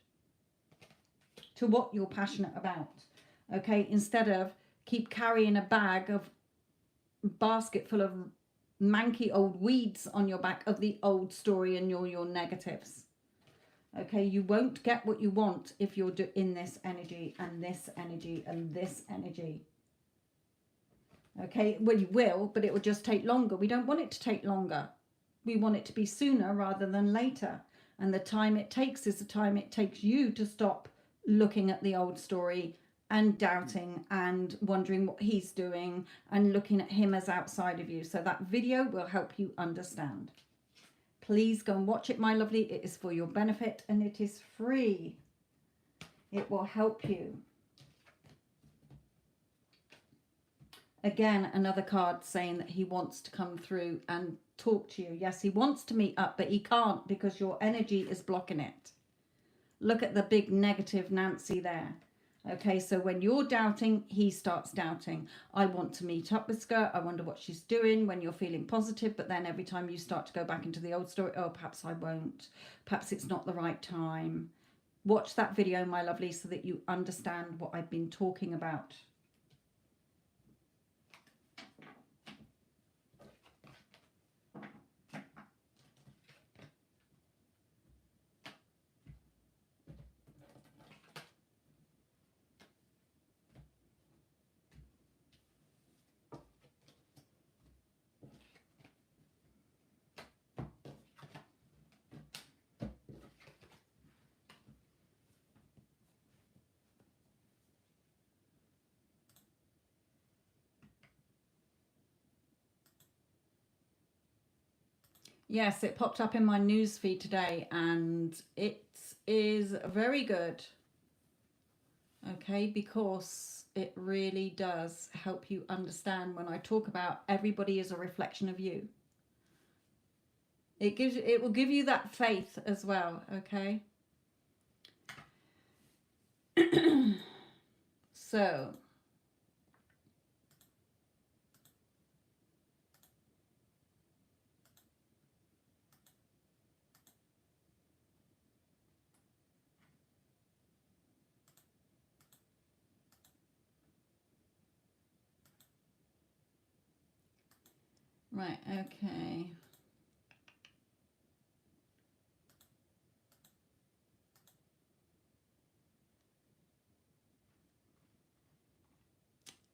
to what you're passionate about. Okay, instead of keep carrying a basket full of manky old weeds on your back of the old story and your negatives. Okay, you won't get what you want if you're in this energy and this energy and this energy. Okay, well, you will, but it will just take longer. We don't want it to take longer. We want it to be sooner rather than later. And the time it takes is the time it takes you to stop looking at the old story and doubting and wondering what he's doing and looking at him as outside of you. So that video will help you understand. Please go and watch it, my lovely. It is for your benefit and it is free. It will help you. Again, another card saying that he wants to come through and talk to you. Yes, he wants to meet up, but he can't because your energy is blocking it. Look at the big negative Nancy there. Okay, so when you're doubting, he starts doubting. I want to meet up with Skirt. I wonder what she's doing when you're feeling positive. But then every time you start to go back into the old story, oh, perhaps I won't. Perhaps it's not the right time. Watch that video, my lovely, so that you understand what I've been talking about. Yes, it popped up in my news feed today, and it is very good. Okay, because it really does help you understand when I talk about everybody is a reflection of you. It will give you that faith as well, okay? So, right, okay.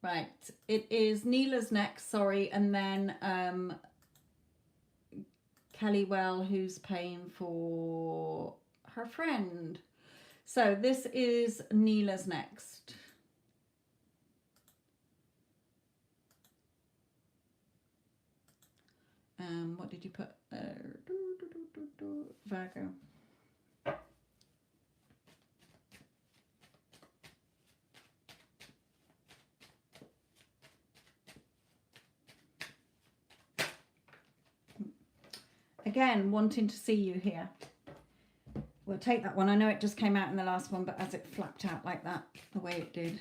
Right, it is Neela's next, sorry, and then Kelly Well, who's paying for her friend. So this is Neela's next. What did you put? Virgo. Again, wanting to see you here. We'll take that one. I know it just came out in the last one, but as it flapped out like that, the way it did,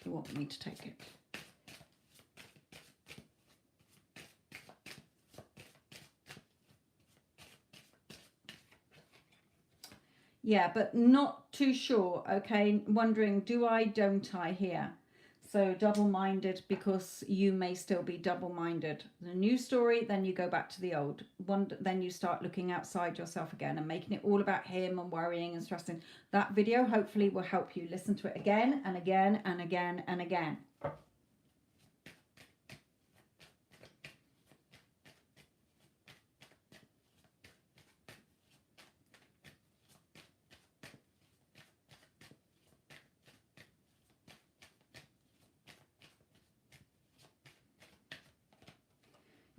you want me to take it. Yeah, but not too sure, okay? Wondering, do I, don't I here? So double-minded because you may still be double-minded. The new story, then you go back to the old one. Then you start looking outside yourself again and making it all about him and worrying and stressing. That video hopefully will help you listen to it again and again and again and again.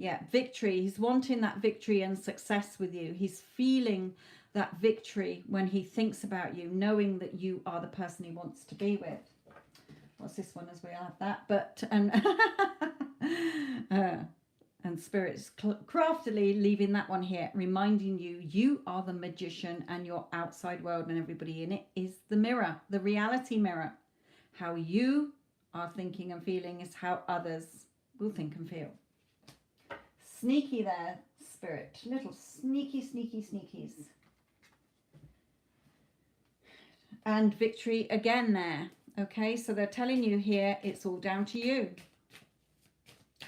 Yeah, victory. He's wanting that victory and success with you. He's feeling that victory when he thinks about you, knowing that you are the person he wants to be with. What's this one as we have that? But, and Spirit's craftily leaving that one here, reminding you, you are the magician and your outside world and everybody in it is the mirror, the reality mirror. How you are thinking and feeling is how others will think and feel. Sneaky there, Spirit. Little sneakies. And victory again there. Okay, so they're telling you here it's all down to you.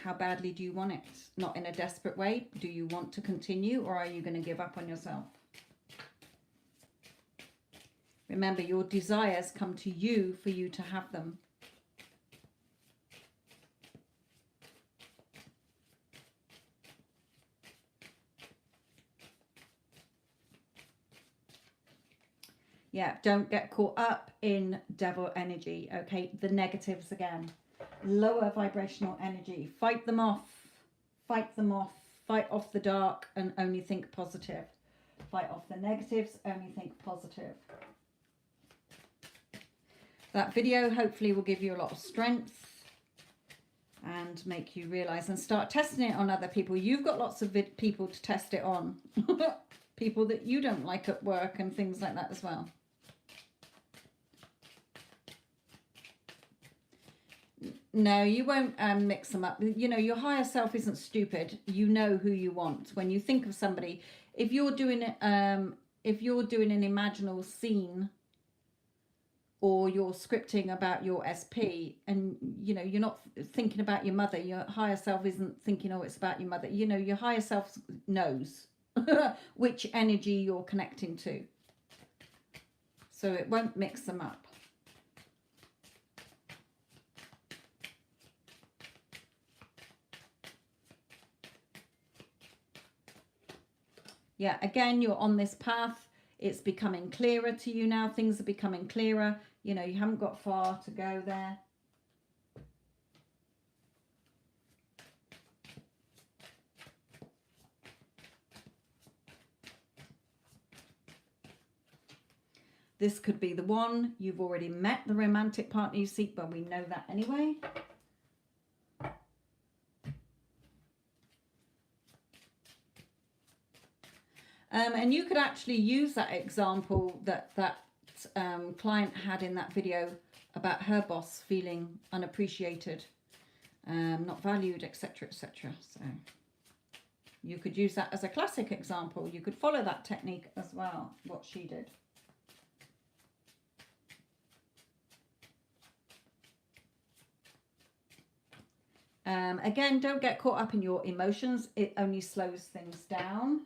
How badly do you want it? Not in a desperate way. Do you want to continue or are you going to give up on yourself? Remember, your desires come to you for you to have them. Yeah, don't get caught up in devil energy, okay? The negatives again. Lower vibrational energy. Fight them off. Fight them off. Fight off the dark and only think positive. Fight off the negatives, only think positive. That video hopefully will give you a lot of strength and make you realize and start testing it on other people. You've got lots of people to test it on. People that you don't like at work and things like that as well. No, you won't mix them up. You know, your higher self isn't stupid. You know who you want. When you think of somebody, if you're doing an imaginal scene or you're scripting about your SP and, you know, you're not thinking about your mother, your higher self isn't thinking, oh, it's about your mother. You know, your higher self knows which energy you're connecting to. So it won't mix them up. Yeah, again, you're on this path. It's becoming clearer to you now. Things are becoming clearer. You know, you haven't got far to go there. This could be the one. You've already met the romantic partner you seek, but we know that anyway. And you could actually use that example that client had in that video about her boss feeling unappreciated, not valued, etc., etc. So you could use that as a classic example. You could follow that technique as well, what she did. Again, don't get caught up in your emotions. It only slows things down.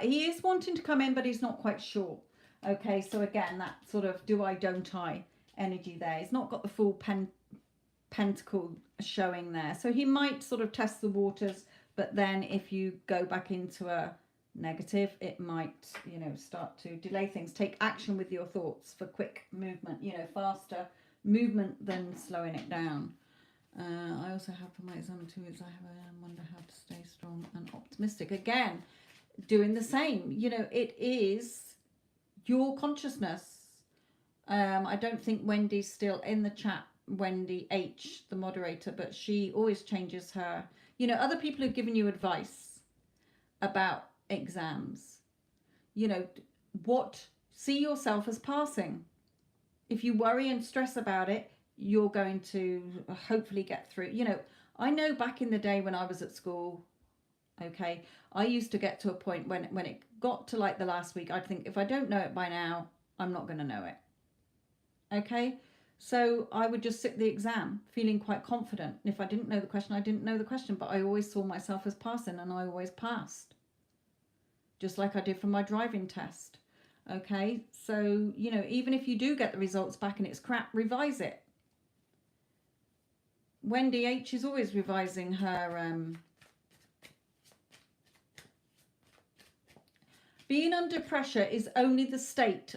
He is wanting to come in, but he's not quite sure. Okay, so again, that sort of do I, don't I energy there. He's not got the full pentacle showing there. So he might sort of test the waters, but then if you go back into a negative, it might, you know, start to delay things. Take action with your thoughts for quick movement, you know, faster movement than slowing it down. I also have for my exam too is I wonder how to stay strong and optimistic. Again, doing the same. You know, it is your consciousness. I don't think Wendy's still in the chat. Wendy H, the moderator, but she always changes her. You know, other people have given you advice about exams. You know, see yourself as passing. If you worry and stress about it, you're going to hopefully get through. You know, I know back in the day when I was at school, okay, I used to get to a point when it got to like the last week, I'd think, if I don't know it by now, I'm not going to know it. Okay, so I would just sit the exam feeling quite confident. And if I didn't know the question, I didn't know the question, but I always saw myself as passing, and I always passed. Just like I did for my driving test. Okay, so, you know, even if you do get the results back and it's crap, revise it. Wendy H is always revising her. Being under pressure is only the state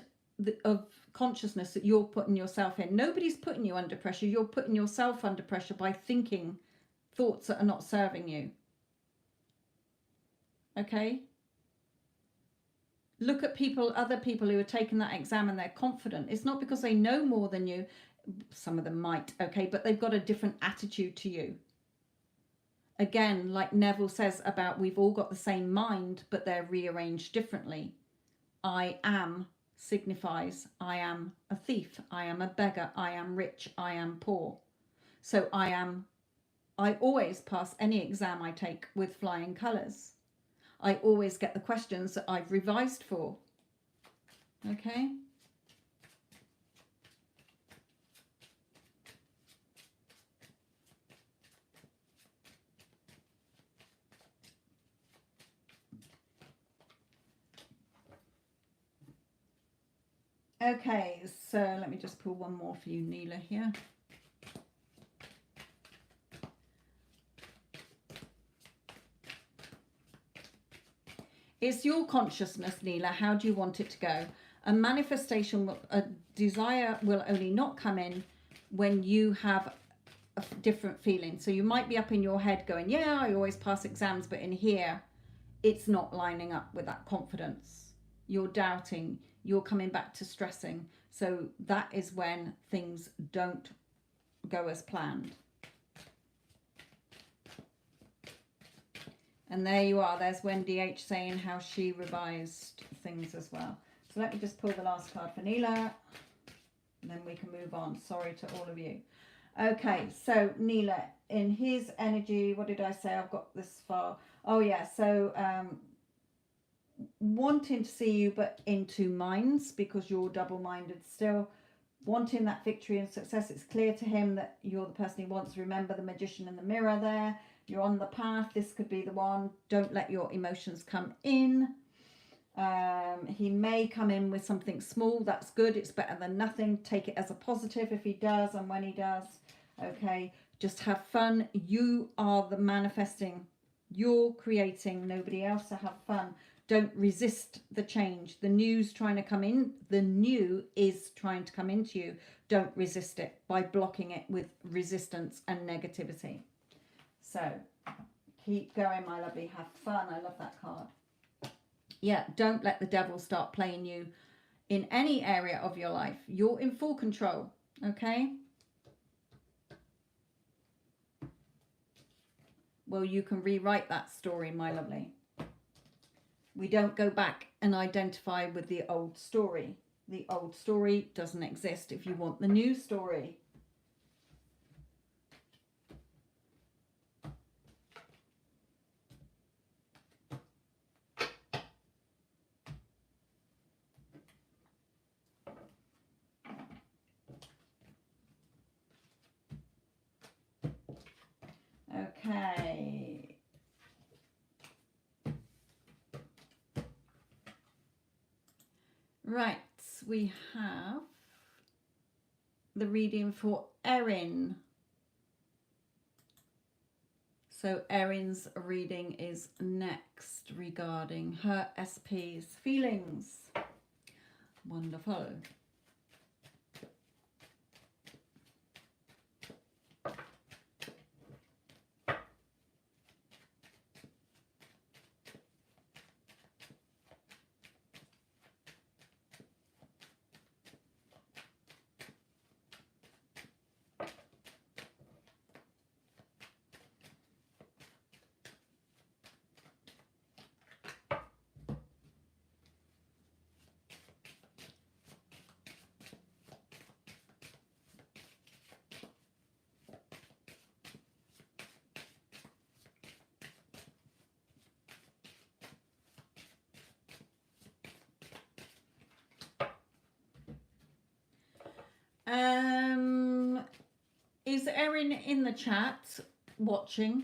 of consciousness that you're putting yourself in. Nobody's putting you under pressure. You're putting yourself under pressure by thinking thoughts that are not serving you. Okay? Look at other people who are taking that exam and they're confident. It's not because they know more than you. Some of them might, okay, but they've got a different attitude to you. Again, like Neville says about we've all got the same mind, but they're rearranged differently. I am signifies I am a thief, I am a beggar, I am rich, I am poor. So I always pass any exam I take with flying colours. I always get the questions that I've revised for. Okay? Okay, so let me just pull one more for you, Neela, here. It's your consciousness, Neela. How do you want it to go? A manifestation, a desire will only not come in when you have a different feeling. So you might be up in your head going, yeah, I always pass exams, but in here, it's not lining up with that confidence. You're doubting. You're coming back to stressing. So that is when things don't go as planned. And there you are. There's Wendy H saying how she revised things as well. So let me just pull the last card for Neela. And then we can move on. Sorry to all of you. Okay, so Neela, in his energy, what did I say? I've got this far. Oh, yeah. So wanting to see you but in two minds because you're double-minded still, wanting that victory and success. It's clear to him that you're the person he wants. Remember the magician in the mirror there. You're on the path. This could be the one. Don't let your emotions come in. He may come in with something small. That's good. It's better than nothing. Take it as a positive if he does and when he does. Okay, Just have fun. You are the manifesting. You're creating, nobody else, to have fun. Don't resist the change. The new's trying to come in. The new is trying to come into you. Don't resist it by blocking it with resistance and negativity. So keep going, my lovely. Have fun. I love that card. Yeah, don't let the devil start playing you in any area of your life. You're in full control, okay? Well, you can rewrite that story, my lovely. We don't go back and identify with the old story. The old story doesn't exist if you want the new story. Okay. Right, we have the reading for Erin. So Erin's reading is next regarding her SP's feelings. Wonderful. Is Erin in the chat watching?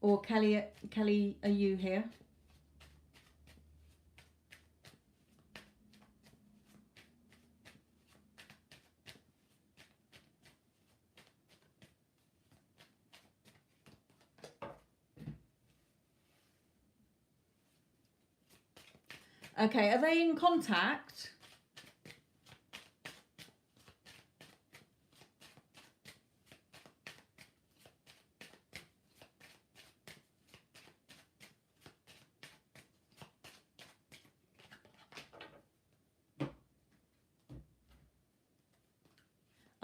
Or Kelly, are you here? Okay, are they in contact?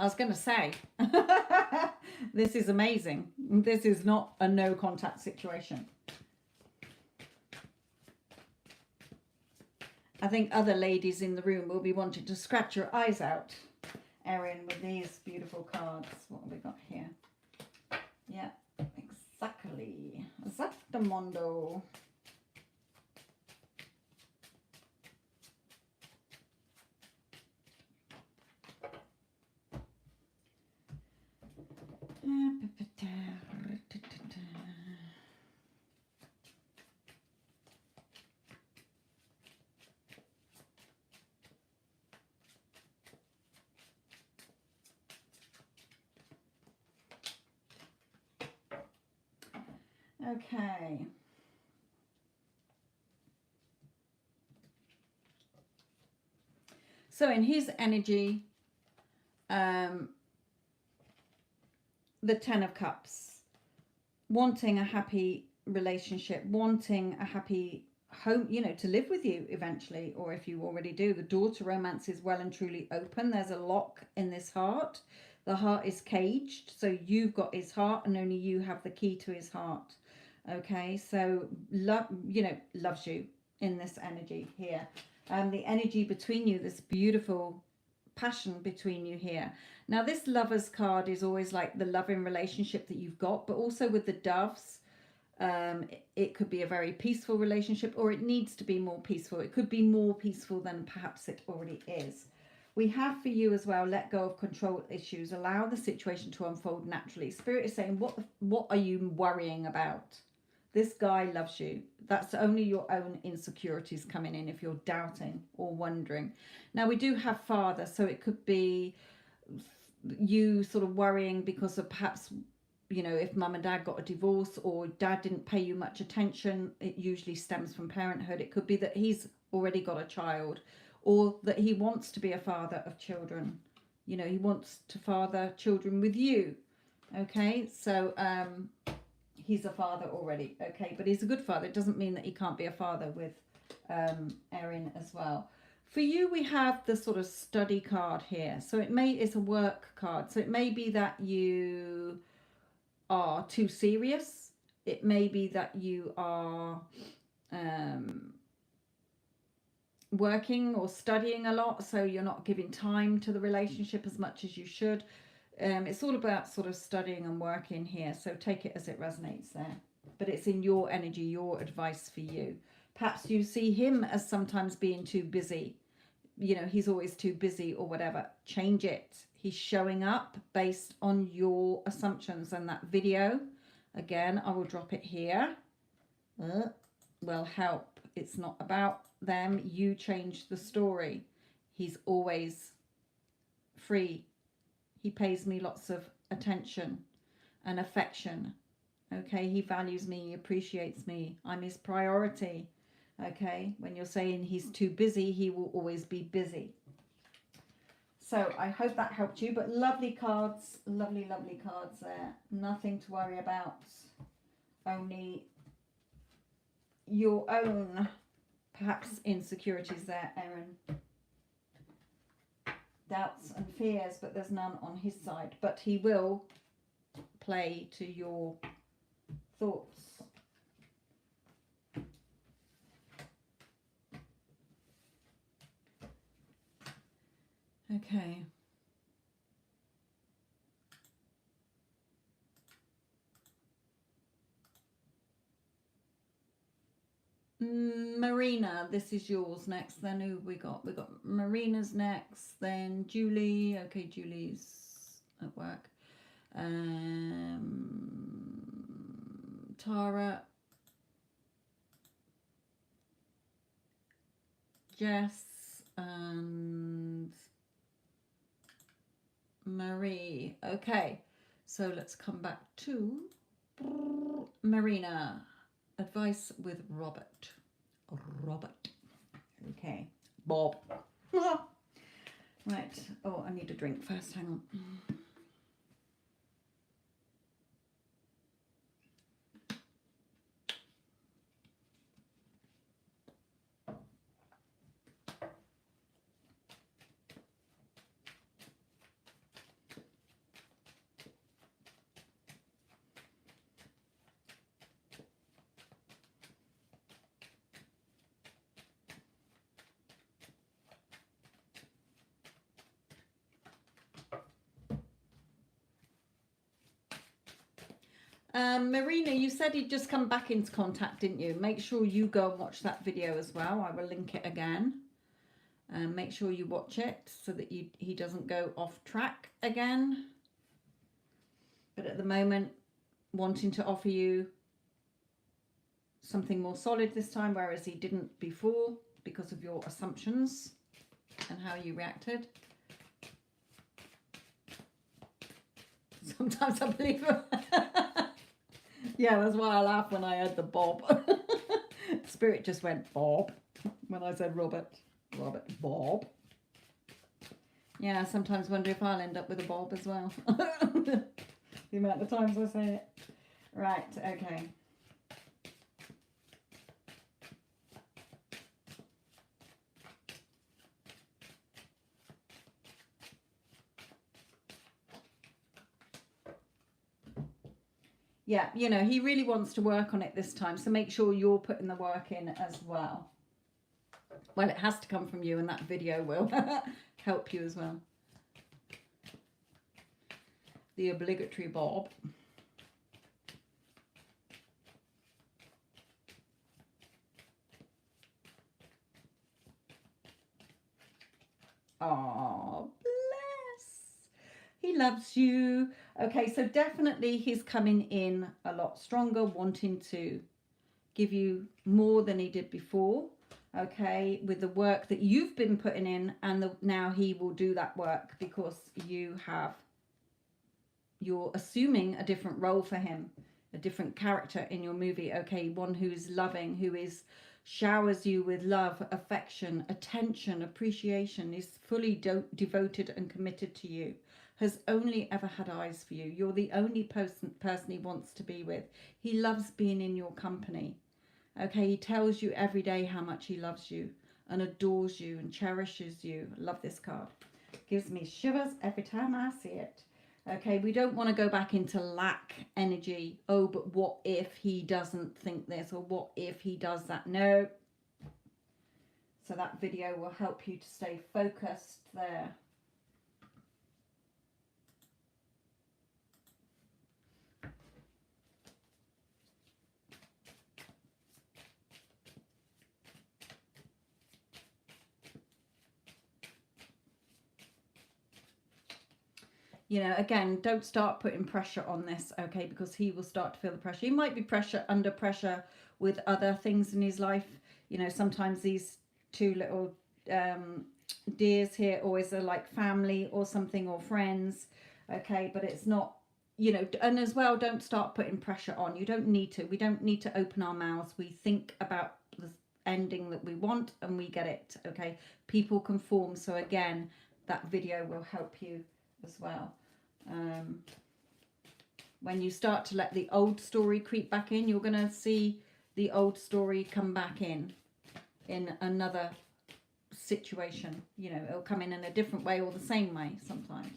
I was going to say, this is amazing. This is not a no contact situation. I think other ladies in the room will be wanting to scratch your eyes out, Erin, with these beautiful cards. What have we got here? Yeah, exactly. Exactamundo. Okay. So in his energy, the Ten of Cups, wanting a happy relationship, wanting a happy home, you know, to live with you eventually, or if you already do. The door to romance is well and truly open. There's a lock in this heart. The heart is caged, so you've got his heart and only you have the key to his heart. Okay, so love, you know, loves you in this energy here. The energy between you, this beautiful passion between you here. Now this Lovers card is always like the loving relationship that you've got, but also with the doves, it could be a very peaceful relationship, or it needs to be more peaceful. It could be more peaceful than perhaps it already is. We have for you as well, let go of control issues, allow the situation to unfold naturally. Spirit is saying, what are you worrying about? This guy loves you. That's only your own insecurities coming in if you're doubting or wondering. Now, we do have father, so it could be you sort of worrying because of perhaps, you know, if mum and dad got a divorce or dad didn't pay you much attention. It usually stems from parenthood. It could be that he's already got a child, or that he wants to be a father of children. You know, he wants to father children with you. Okay, so he's a father already. Okay, but he's a good father. It doesn't mean that he can't be a father with Erin as well. For you, we have the sort of study card here. So it's a work card. So it may be that you are too serious. It may be that you are working or studying a lot, so you're not giving time to the relationship as much as you should. It's all about sort of studying and working here, so take it as it resonates there. But it's in your energy, your advice for you. Perhaps you see him as sometimes being too busy. You know, he's always too busy or whatever. Change it. He's showing up based on your assumptions. And that video, again, I will drop it here, will help. It's not about them. You change the story. He's always free. He pays me lots of attention and affection. Okay, he values me, he appreciates me. I'm his priority. Okay, when you're saying he's too busy, he will always be busy. So I hope that helped you. But lovely cards, lovely, lovely cards there. Nothing to worry about. Only your own, perhaps, insecurities there, Erin. Doubts and fears, but there's none on his side. But he will play to your thoughts. Okay. Marina, this is yours next. Then who we got? We got Marina's next. Then Julie. Okay, Julie's at work. Tara. Jess and Marie. Okay, so let's come back to Marina. Advice with Robert. Okay, Bob. Right. Oh, I need a drink first. Hang on. Marina, you said he'd just come back into contact, didn't you? Make sure you go and watch that video as well. I will link it again. Make sure you watch it so that he doesn't go off track again. But at the moment, wanting to offer you something more solid this time, whereas he didn't before because of your assumptions and how you reacted. Sometimes I believe him. Yeah, that's why I laughed when I heard the Bob. Spirit just went Bob when I said Robert, Bob. Yeah, I sometimes wonder if I'll end up with a Bob as well. The amount of times I say it. Right, okay. Yeah, you know, he really wants to work on it this time, so make sure you're putting the work in as well. Well, it has to come from you, and that video will help you as well. The obligatory Bob. Oh, bless. He loves you. Okay, so definitely he's coming in a lot stronger, wanting to give you more than he did before, okay, with the work that you've been putting in, and now he will do that work because you're assuming a different role for him, a different character in your movie, okay, one who's loving, who showers you with love, affection, attention, appreciation, is fully devoted and committed to you, has only ever had eyes for you. You're the only person he wants to be with. He loves being in your company. Okay, he tells you every day how much he loves you and adores you and cherishes you. I love this card. Gives me shivers every time I see it. Okay, we don't want to go back into lack energy. Oh, but what if he doesn't think this, or what if he does that? No. So that video will help you to stay focused there. You know, again, don't start putting pressure on this, okay, because he will start to feel the pressure. He might be under pressure with other things in his life. You know, sometimes these two little deers here always are like family or something, or friends, okay, but it's not, you know. And as well, don't start putting pressure on. You don't need to. We don't need to open our mouths. We think about the ending that we want and we get it, okay. People conform. So again, that video will help you as well. When you start to let the old story creep back in, you're going to see the old story come back in another situation. You know, it'll come in a different way or the same way sometimes.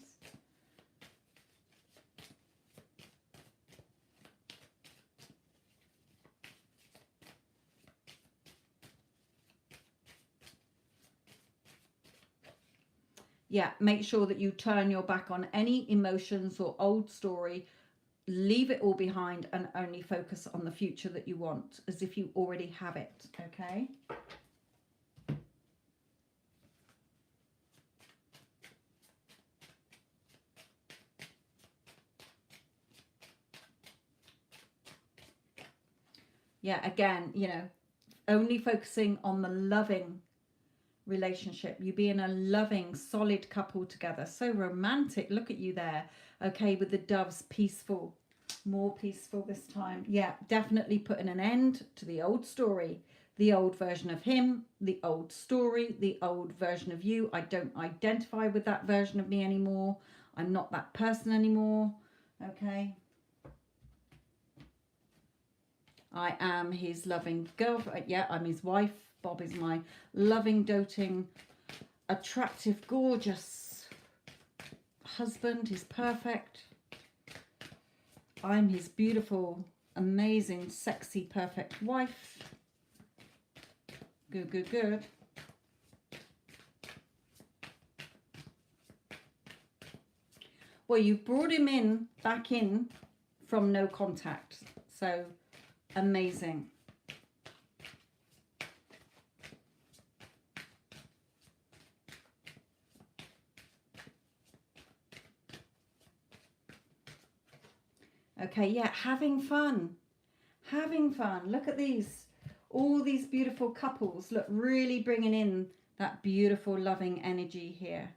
Yeah, make sure that you turn your back on any emotions or old story. Leave it all behind and only focus on the future that you want, as if you already have it, okay? Yeah, again, you know, only focusing on the loving relationship, you being a loving, solid couple together. So romantic. Look at you there, okay, with the doves. Peaceful, more peaceful this time. Yeah, definitely putting an end to the old story, the old version of him, the old story, the old version of you. I don't identify with that version of me anymore. I'm not that person anymore, okay. I am his loving girlfriend. Yeah, I'm his wife. Bob is my loving, doting, attractive, gorgeous husband. He's perfect. I'm his beautiful, amazing, sexy, perfect wife. Good, good, good. Well, you've brought him back in from no contact. So amazing. Okay, yeah, having fun. Having fun. Look at these. All these beautiful couples. Look, really bringing in that beautiful, loving energy here.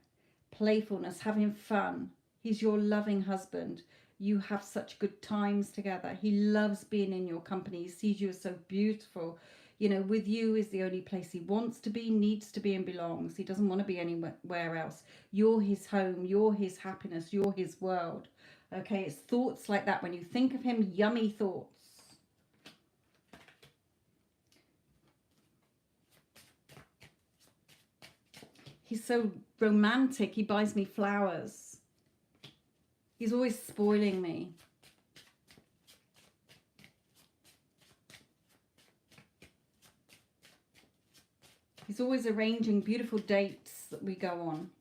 Playfulness, having fun. He's your loving husband. You have such good times together. He loves being in your company. He sees you as so beautiful. You know, with you is the only place he wants to be, needs to be, and belongs. He doesn't want to be anywhere else. You're his home. You're his happiness. You're his world. Okay, it's thoughts like that. When you think of him, yummy thoughts. He's so romantic. He buys me flowers. He's always spoiling me. He's always arranging beautiful dates that we go on.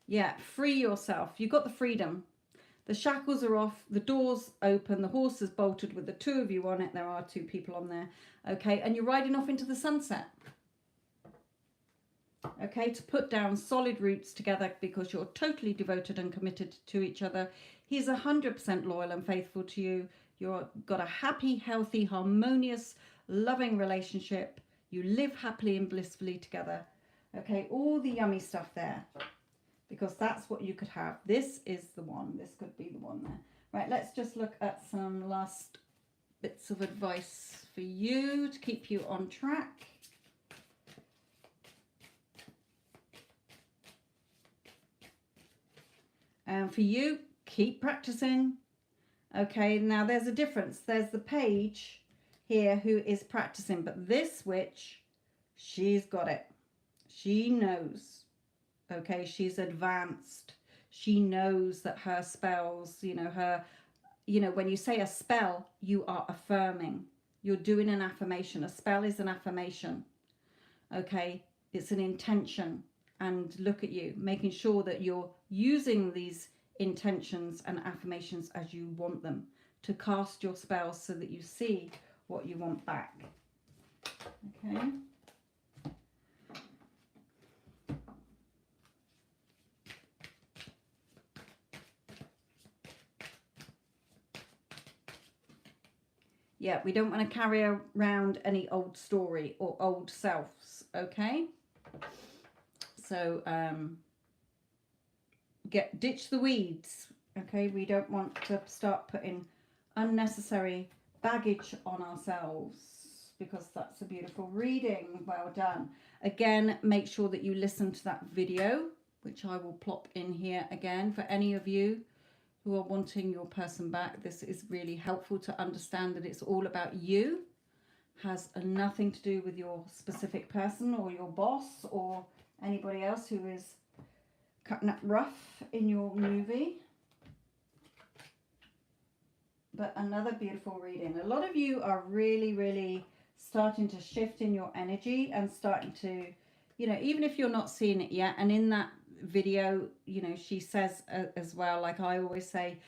Yeah, free yourself. You've got the freedom. The shackles are off, the door's open, the horse is bolted with the two of you on it. There are two people on there, okay? And you're riding off into the sunset. Okay, to put down solid roots together because you're totally devoted and committed to each other. He's 100% loyal and faithful to you. You've got a happy, healthy, harmonious, loving relationship. You live happily and blissfully together. Okay, all the yummy stuff there, because that's what you could have. This is the one. This could be the one there. Right, let's just look at some last bits of advice for you to keep you on track. And for you, keep practicing. Okay, now there's a difference. There's the page here who is practicing, but this witch, she's got it. She knows. Okay, she's advanced. She knows that her spells, when you say a spell, you are affirming. You're doing an affirmation. A spell is an affirmation. Okay, it's an intention. And look at you, making sure that you're using these intentions and affirmations as you want them to cast your spells so that you see what you want back. Okay. Yeah, we don't want to carry around any old story or old selves, okay? So ditch the weeds, okay? We don't want to start putting unnecessary baggage on ourselves, because that's a beautiful reading. Well done. Again, make sure that you listen to that video, which I will plop in here again for any of you who are wanting your person back. This is really helpful to understand that it's all about you. Has nothing to do with your specific person or your boss or anybody else who is cutting up rough in your movie. But another beautiful reading. A lot of you are really, really starting to shift in your energy and starting to, even if you're not seeing it yet. And in that video, she says as well, like I always say,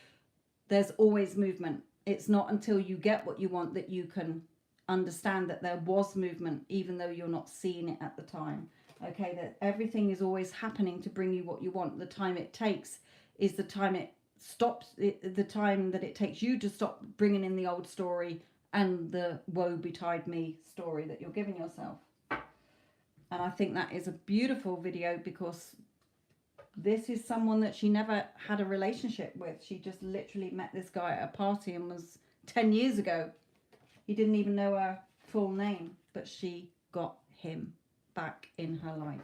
there's always movement. It's not until you get what you want that you can understand that there was movement, even though you're not seeing it at the time. Okay, that everything is always happening to bring you what you want. The time it takes is the time it stops, the time that it takes you to stop bringing in the old story and the woe betide me story that you're giving yourself. And I think that is a beautiful video, because this is someone that she never had a relationship with. She just literally met this guy at a party and was 10 years ago. He didn't even know her full name, but she got him back in her life.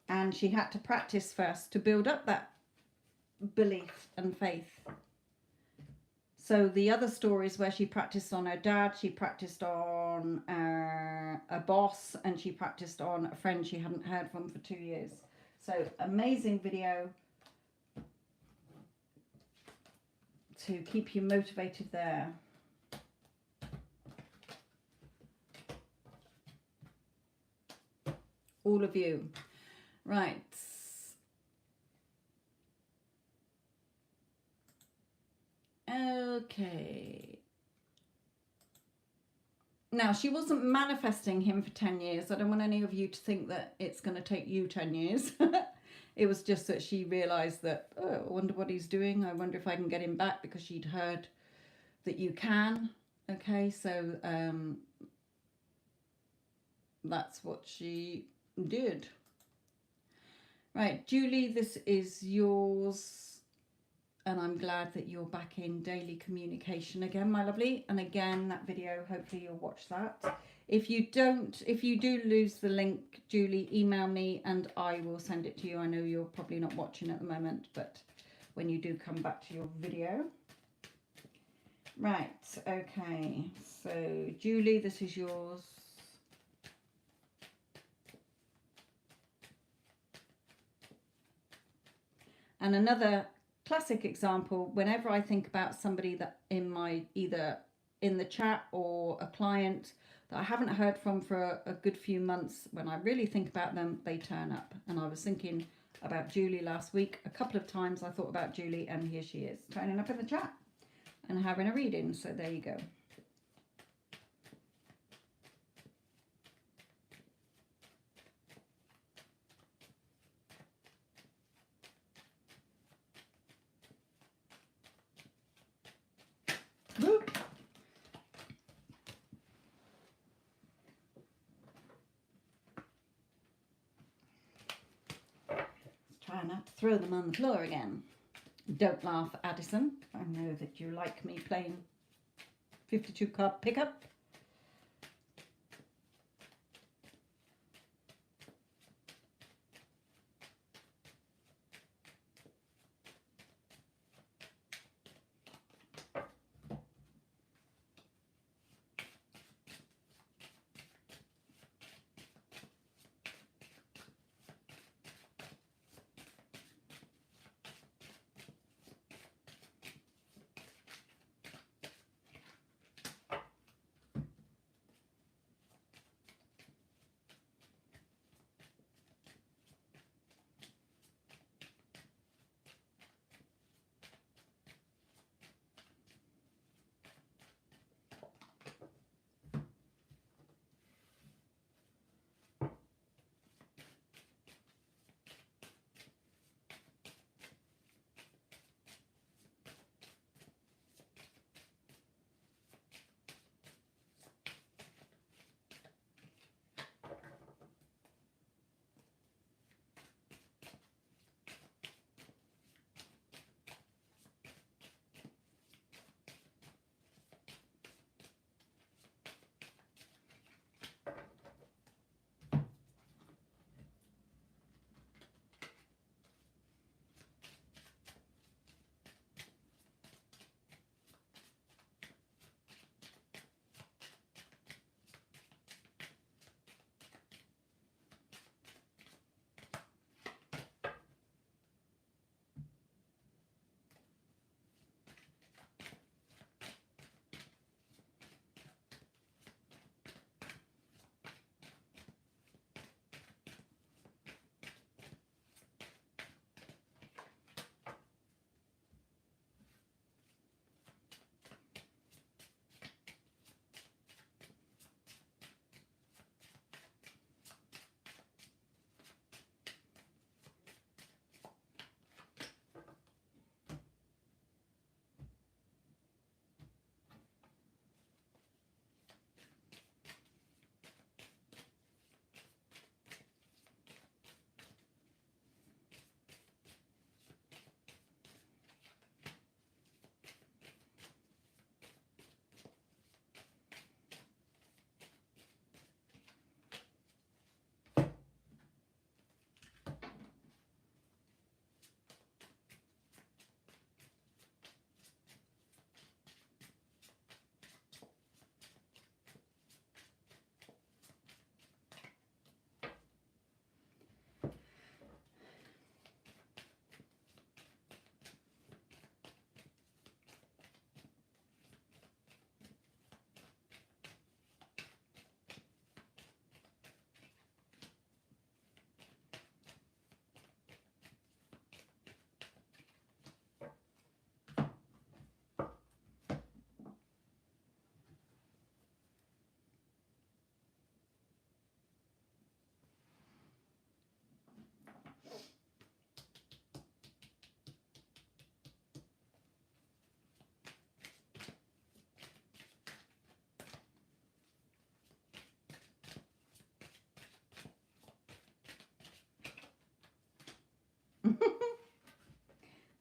And she had to practice first to build up that belief and faith. So the other stories where she practiced on her dad, she practiced on a boss, and she practiced on a friend she hadn't heard from for 2 years. So amazing video to keep you motivated there. All of you. Right. Okay. Now, she wasn't manifesting him for 10 years. I don't want any of you to think that it's going to take you 10 years. It was just that she realized that, oh, I wonder what he's doing. I wonder if I can get him back, because she'd heard that you can. Okay, so that's what she did. Right, Julie, this is yours. And I'm glad that you're back in daily communication again, my lovely. And again, that video, hopefully you'll watch that. If you do lose the link, Julie, email me and I will send it to you. I know you're probably not watching at the moment, but when you do come back to your video. Right, okay. So, Julie, this is yours. And another classic example, whenever I think about somebody that either in the chat or a client that I haven't heard from for a good few months, when I really think about them, they turn up. And I was thinking about Julie last week. A couple of times I thought about Julie, and here she is, turning up in the chat and having a reading. So there you go. have to throw them on the floor again. Don't laugh, Addison. I know that you like me playing 52 card pickup.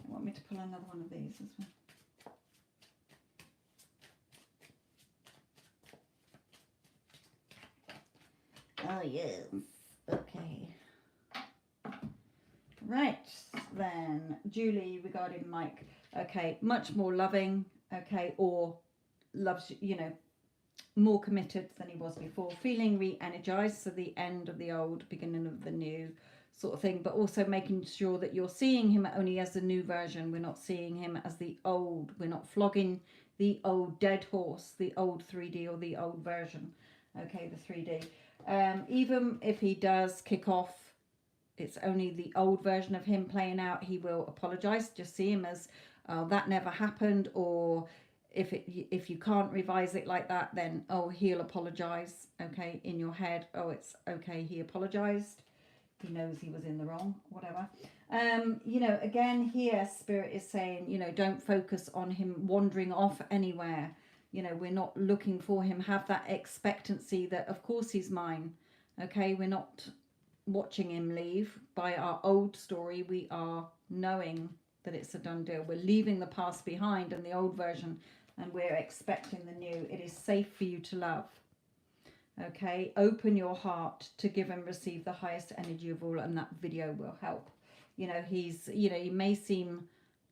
Want me to pull another one of these as well? Oh yes. Okay. Right then, Julie regarding Mike. Okay, much more loving. Okay, or loves you know more committed than he was before. Feeling re-energized, so the end of the old, beginning of the new sort of thing. But also making sure that you're seeing him only as the new version. We're not seeing him as the old. We're not flogging the old dead horse, the old 3D or the old version. Okay, the 3D. Even if he does kick off, it's only the old version of him playing out. He will apologize. Just see him as that never happened, or if you can't revise it like that, then he'll apologize. Okay, in your head, it's okay, he apologized, he knows he was in the wrong, whatever. Again here Spirit is saying, don't focus on him wandering off anywhere. We're not looking for him. Have that expectancy that of course he's mine. Okay, we're not watching him leave. By our old story, we are knowing that it's a done deal. We're leaving the past behind and the old version, and we're expecting the new. It is safe for you to love. Okay, open your heart to give and receive the highest energy of all, and that video will help. You know, he may seem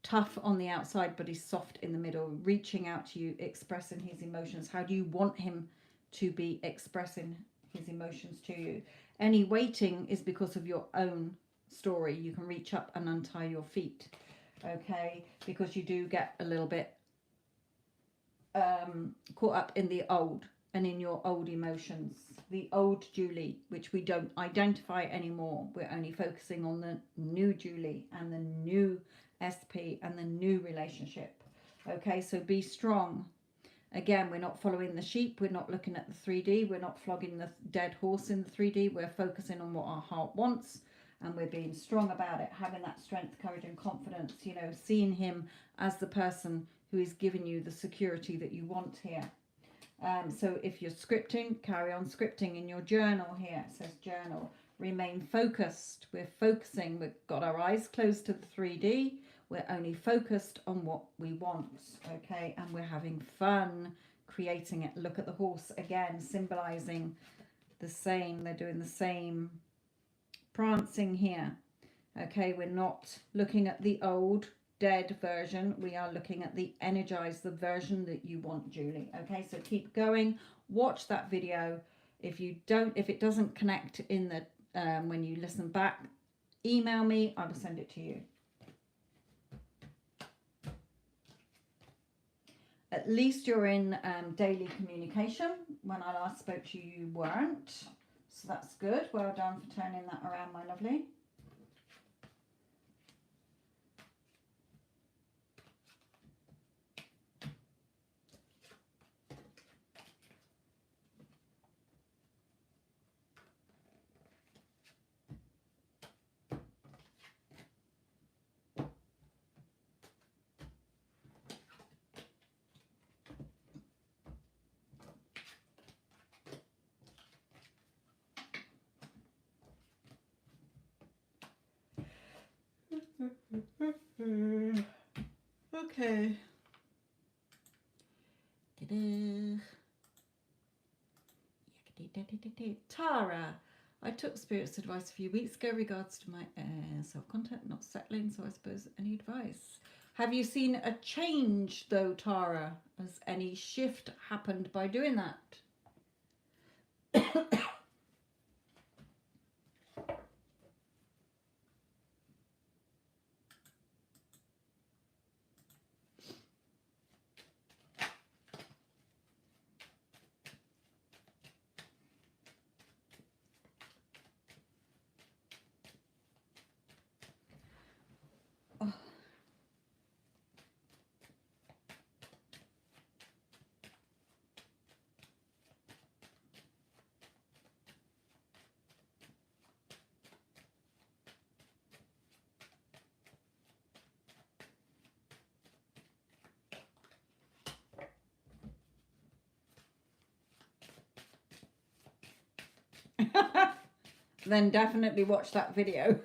tough on the outside, but he's soft in the middle, reaching out to you, expressing his emotions. How do you want him to be expressing his emotions to you? Any waiting is because of your own story. You can reach up and untie your feet, okay, because you do get a little bit caught up in the old and in your old emotions, the old Julie, which we don't identify anymore. We're only focusing on the new Julie and the new SP and the new relationship. Okay, so be strong. Again, we're not following the sheep. We're not looking at the 3D. We're not flogging the dead horse in the 3D. We're focusing on what our heart wants, and we're being strong about it, having that strength, courage and confidence, you know, seeing him as the person who is giving you the security that you want here. So if you're scripting, carry on scripting. In your journal here, it says journal. Remain focused. We're focusing. We've got our eyes closed to the 3D. We're only focused on what we want, okay? And we're having fun creating it. Look at the horse again, symbolizing the same. They're doing the same prancing here, okay? We're not looking at the old dead version. We are looking at the energized, the version that you want, Julie. Okay, so keep going. Watch that video. If it doesn't connect in the when you listen back, email me. I will send it to you. At least you're in daily communication. When I last spoke to you, you weren't. So that's good. Well done for turning that around, my lovely. Okay. Tara, I took Spirit's advice a few weeks ago regards to my self-content not settling, so I suppose any advice? Have you seen a change though, Tara? Has any shift happened by doing that? Then definitely watch that video.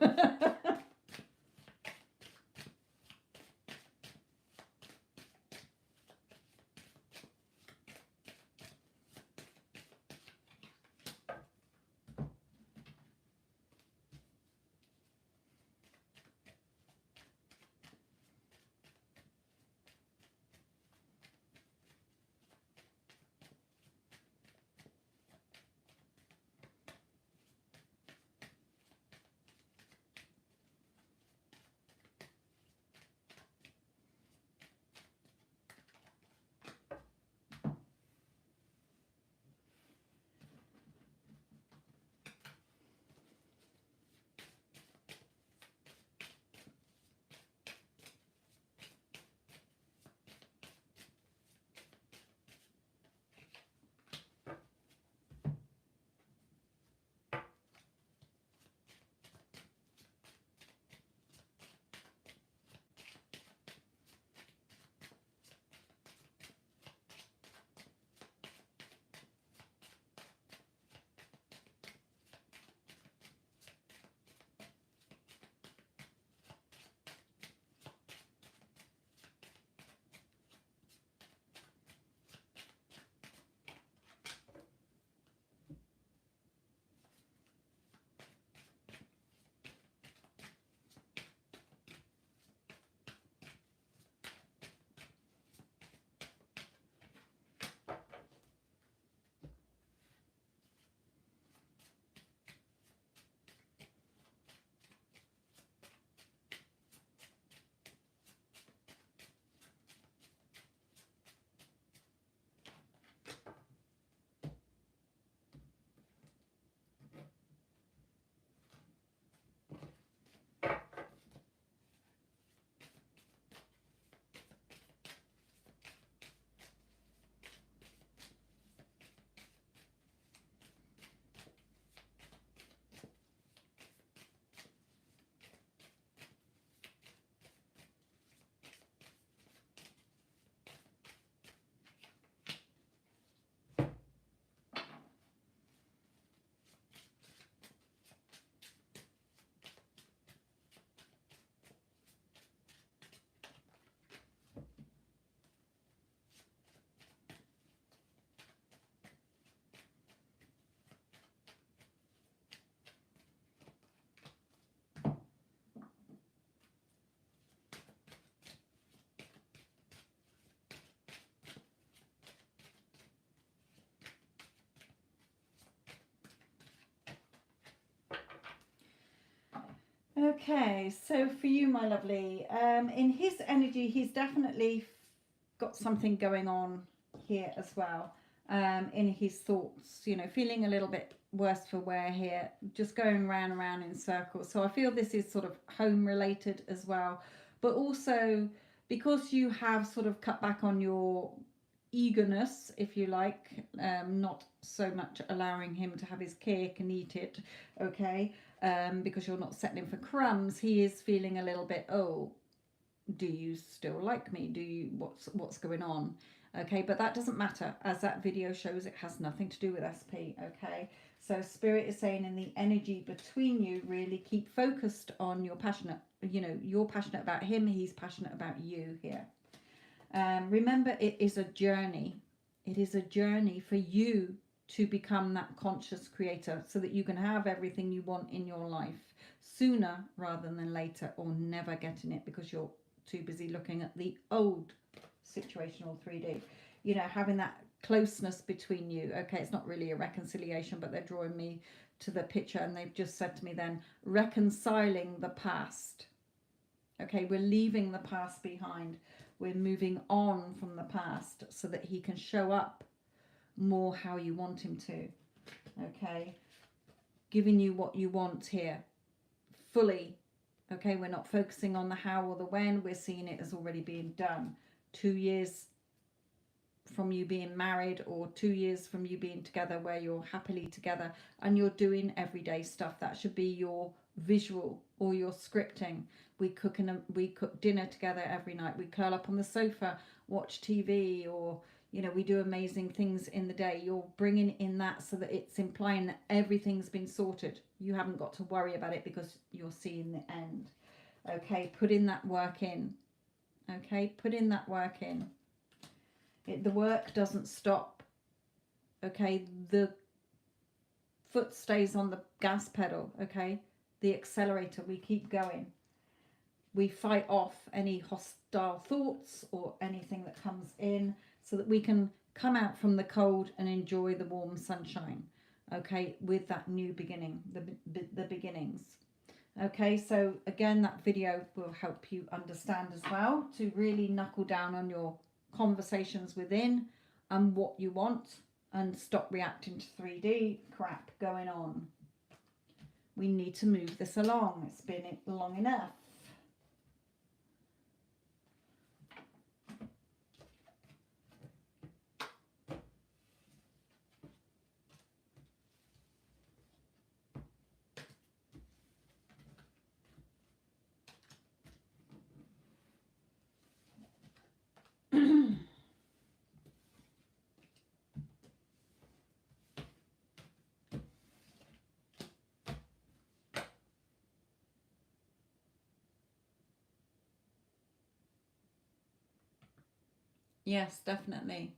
Okay, so for you, my lovely, in his energy, he's definitely got something going on here as well. In his thoughts, you know, feeling a little bit worse for wear here, just going round and round in circles. So I feel this is sort of home related as well, but also because you have sort of cut back on your eagerness, if you like, not so much allowing him to have his cake and eat it, okay, because you're not settling for crumbs. He is feeling a little bit, oh, do you still like me? Do you, what's going on? Okay, but that doesn't matter. As that video shows, it has nothing to do with SP. Okay, so spirit is saying in the energy between you, really keep focused on your passionate, you know, you're passionate about him, he's passionate about you here. Remember, it is a journey. It is a journey for you to become that conscious creator so that you can have everything you want in your life sooner rather than later, or never getting it because you're too busy looking at the old situational 3D. You know, having that closeness between you. Okay, it's not really a reconciliation, but they're drawing me to the picture and they've just said to me then, reconciling the past. Okay, we're leaving the past behind. We're moving on from the past so that he can show up more how you want him to. Okay, giving you what you want here fully. Okay, we're not focusing on the how or the when. We're seeing it as already being done. 2 years from you being married, or 2 years from you being together where you're happily together and you're doing everyday stuff. That should be your visual or your scripting. We cook dinner together every night. We curl up on the sofa, watch TV, or you know, we do amazing things in the day. You're bringing in that so that it's implying that everything's been sorted. You haven't got to worry about it because you're seeing the end. Okay, put in that work in. Okay, put in that work in. The work doesn't stop. Okay, the foot stays on the gas pedal. Okay, the accelerator, we keep going. We fight off any hostile thoughts or anything that comes in so that we can come out from the cold and enjoy the warm sunshine. Okay, with that new beginning, the beginnings. Okay, so again, that video will help you understand as well to really knuckle down on your conversations within and what you want, and stop reacting to 3D crap going on. We need to move this along. It's been long enough. Yes, definitely.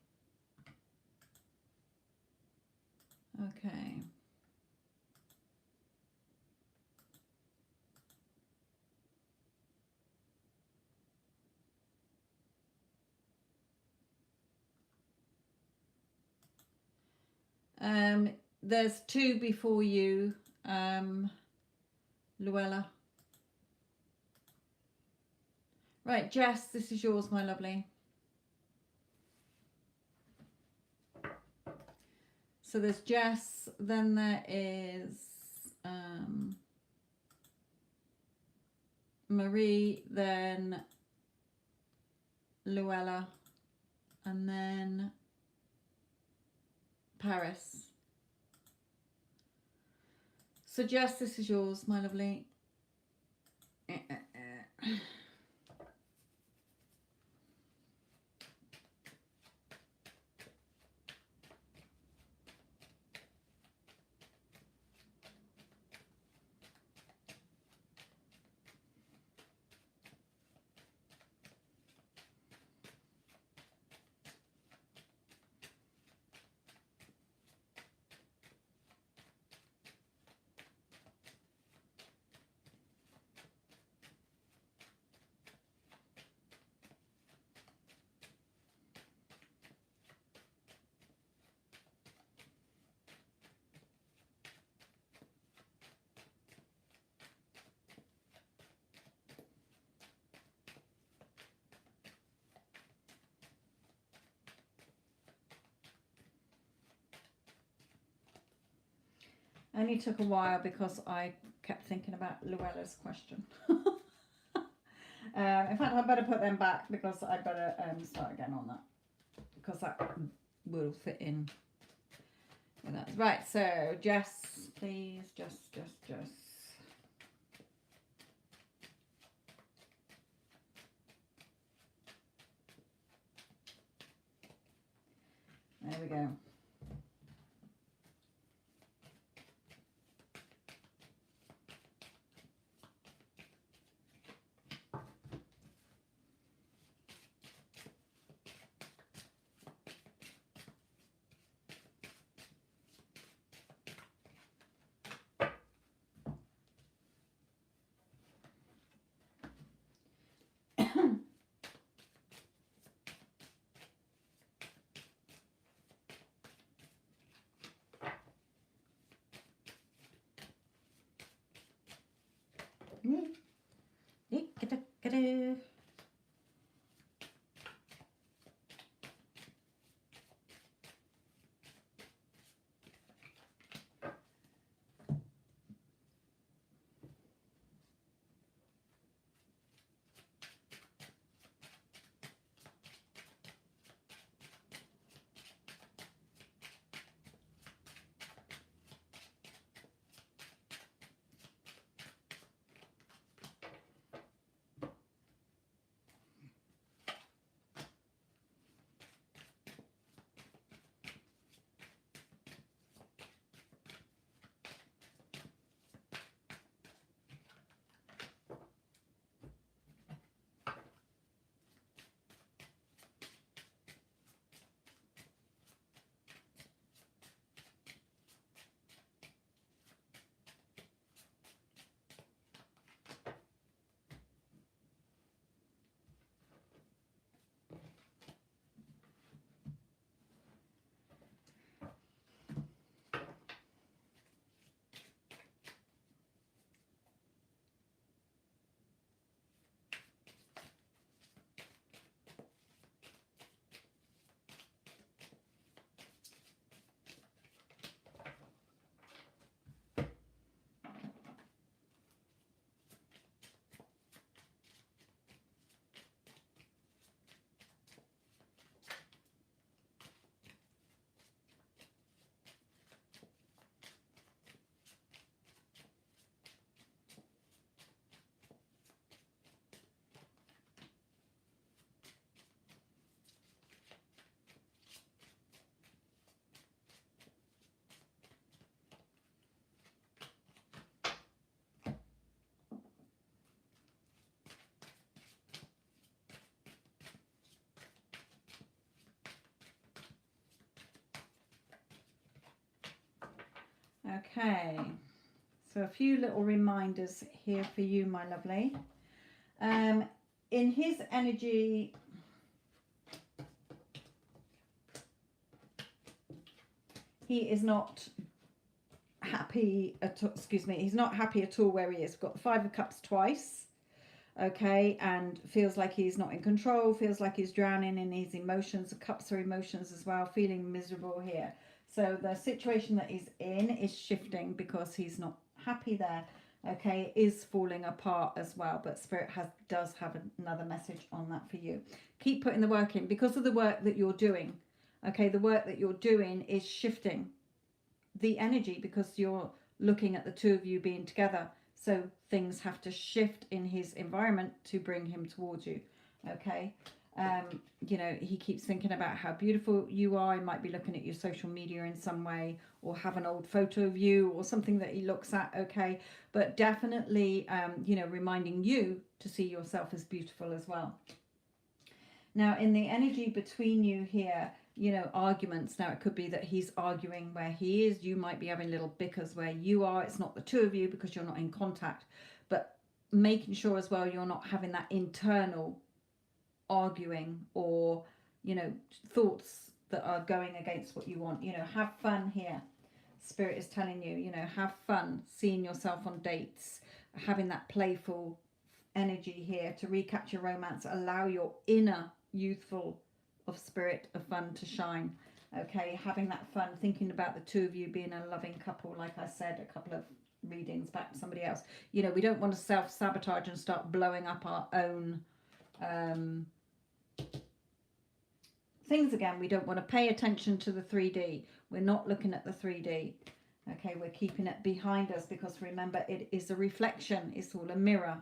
Okay. There's 2 before you, Luella. Right, Jess, this is yours, my lovely. So there's Jess, then there is Marie, then Luella, and then Paris. So Jess, this is yours, my lovely. Only took a while because I kept thinking about Luella's question. In fact, I better put them back because I better start again on that, because that will fit in with that. Right, so Jess, please, Jess. There we go. Okay, so a few little reminders here for you, my lovely. In his energy, he is not happy at all, excuse me, he's not happy at all where he is. We've got the Five of Cups twice, okay, and feels like he's not in control, feels like he's drowning in his emotions. The cups are emotions as well, feeling miserable here. So the situation that he's in is shifting because he's not happy there, okay, is falling apart as well. But Spirit does have another message on that for you. Keep putting the work in because of the work that you're doing, okay. The work that you're doing is shifting the energy because you're looking at the two of you being together. So things have to shift in his environment to bring him towards you, okay. You know, he keeps thinking about how beautiful you are. He might be looking at your social media in some way, or have an old photo of you or something that he looks at, okay. But definitely, you know, reminding you to see yourself as beautiful as well. Now, in the energy between you here, you know, arguments. Now, it could be that he's arguing where he is. You might be having little bickers where you are. It's not the two of you because you're not in contact. But making sure as well you're not having that internal arguing or, you know, thoughts that are going against what you want. You know, have fun here. Spirit is telling you, you know, have fun seeing yourself on dates, having that playful energy here to recapture romance. Allow your inner youthful of spirit of fun to shine, Okay, having that fun, thinking about the two of you being a loving couple, like I said a couple of readings back to somebody else. You know, we don't want to self-sabotage and start blowing up our own things again. We don't want to pay attention to the 3D. We're not looking at the 3D. Okay, we're keeping it behind us because remember, it is a reflection. It's all a mirror.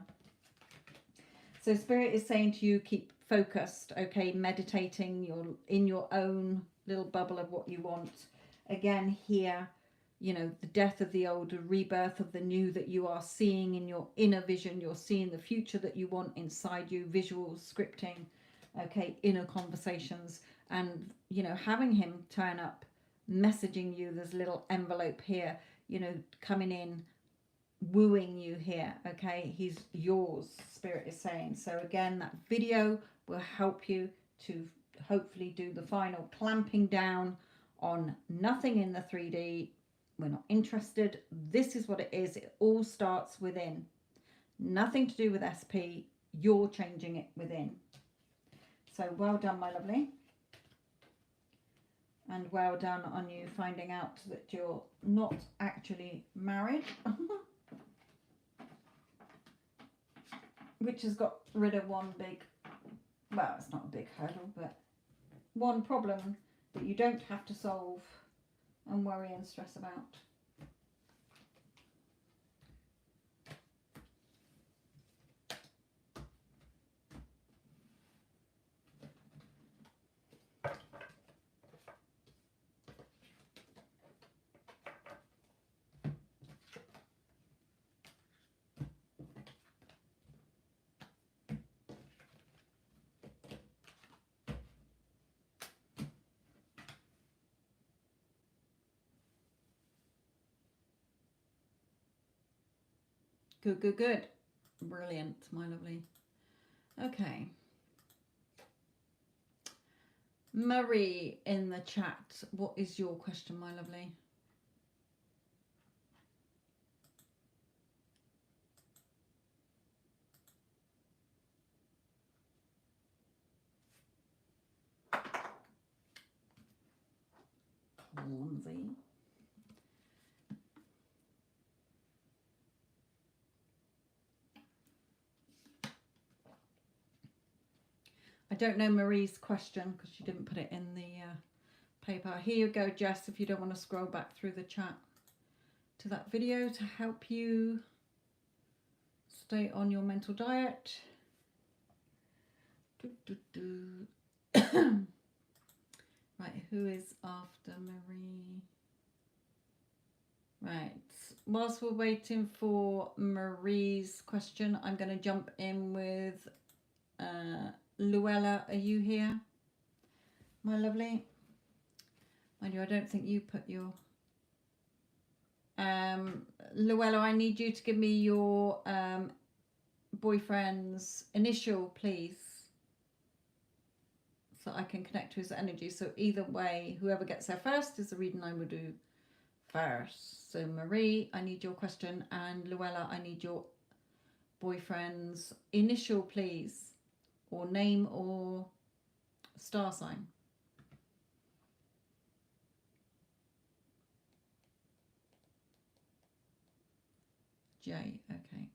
So Spirit is saying to you, keep focused, okay, meditating. You're in your own little bubble of what you want. Again, here, you know, the death of the old, the rebirth of the new that you are seeing in your inner vision. You're seeing the future that you want inside you, visuals, scripting, okay, inner conversations. And, you know, having him turn up, messaging you, there's a little envelope here, you know, coming in, wooing you here, okay, he's yours, Spirit is saying. So again, that video will help you to hopefully do the final clamping down on nothing in the 3D. We're not interested. This is what it is. It all starts within. Nothing to do with SP. You're changing it within. So well done, my lovely. And well done on you finding out that you're not actually married. Which has got rid of one big, well, it's not a big hurdle, but one problem that you don't have to solve and worry and stress about. Good, good, good. Brilliant, my lovely. Okay. Marie in the chat, what is your question, my lovely? Clumsy. I don't know Marie's question because she didn't put it in the paper. Here you go, Jess, if you don't want to scroll back through the chat to that video to help you stay on your mental diet. Right, who is after Marie? Right, whilst we're waiting for Marie's question, I'm going to jump in with Luella. Are you here, my lovely? Mind you, I don't think you put your... Luella, I need you to give me your boyfriend's initial, please, so I can connect to his energy. So either way, whoever gets there first is the reading I will do first. So Marie, I need your question, and Luella, I need your boyfriend's initial, please, or name or star sign. J, okay.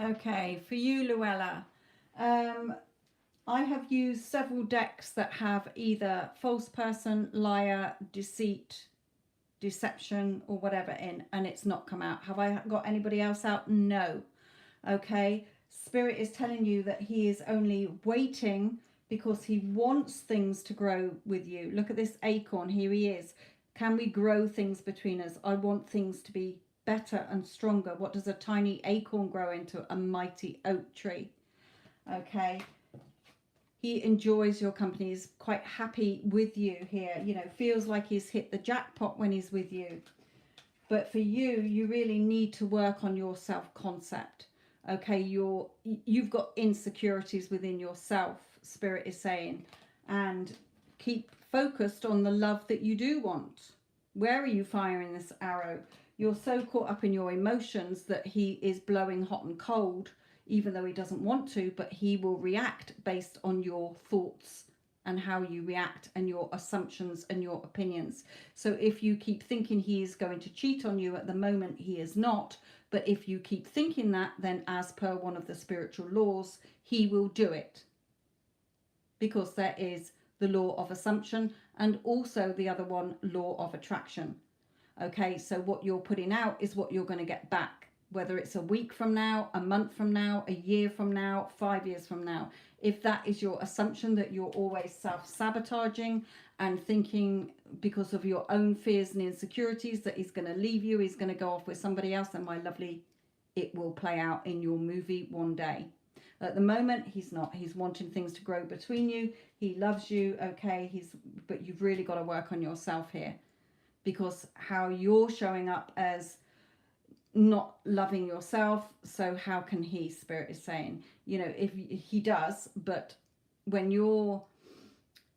Okay, for you, Luella, I have used several decks that have either false person, liar, deceit, deception, or whatever in, and it's not come out. Have I got anybody else out? No. Okay, Spirit is telling you that he is only waiting because he wants things to grow with you. Look at this acorn. Here he is. Can we grow things between us? I want things to be better and stronger. What does a tiny acorn grow into? A mighty oak tree. Okay, he enjoys your company. He's quite happy with you here. You know, feels like he's hit the jackpot when he's with you. But for you, you really need to work on your self-concept. Okay, you've got insecurities within yourself, Spirit is saying, and keep focused on the love that you do want. Where are you firing this arrow? You're so caught up in your emotions that he is blowing hot and cold, even though he doesn't want to, but he will react based on your thoughts and how you react and your assumptions and your opinions. So if you keep thinking he is going to cheat on you, at the moment he is not, but if you keep thinking that, then as per one of the spiritual laws, he will do it, because there is the law of assumption and also the other one, law of attraction. Okay, so what you're putting out is what you're going to get back, whether it's a week from now, a month from now, a year from now, 5 years from now. If that is your assumption, that you're always self-sabotaging and thinking because of your own fears and insecurities that he's going to leave you, he's going to go off with somebody else, then my lovely, it will play out in your movie one day. At the moment, he's not. He's wanting things to grow between you. He loves you, okay? But you've really got to work on yourself here, because how you're showing up as not loving yourself, so how can he, Spirit is saying, you know, if he does, but when you're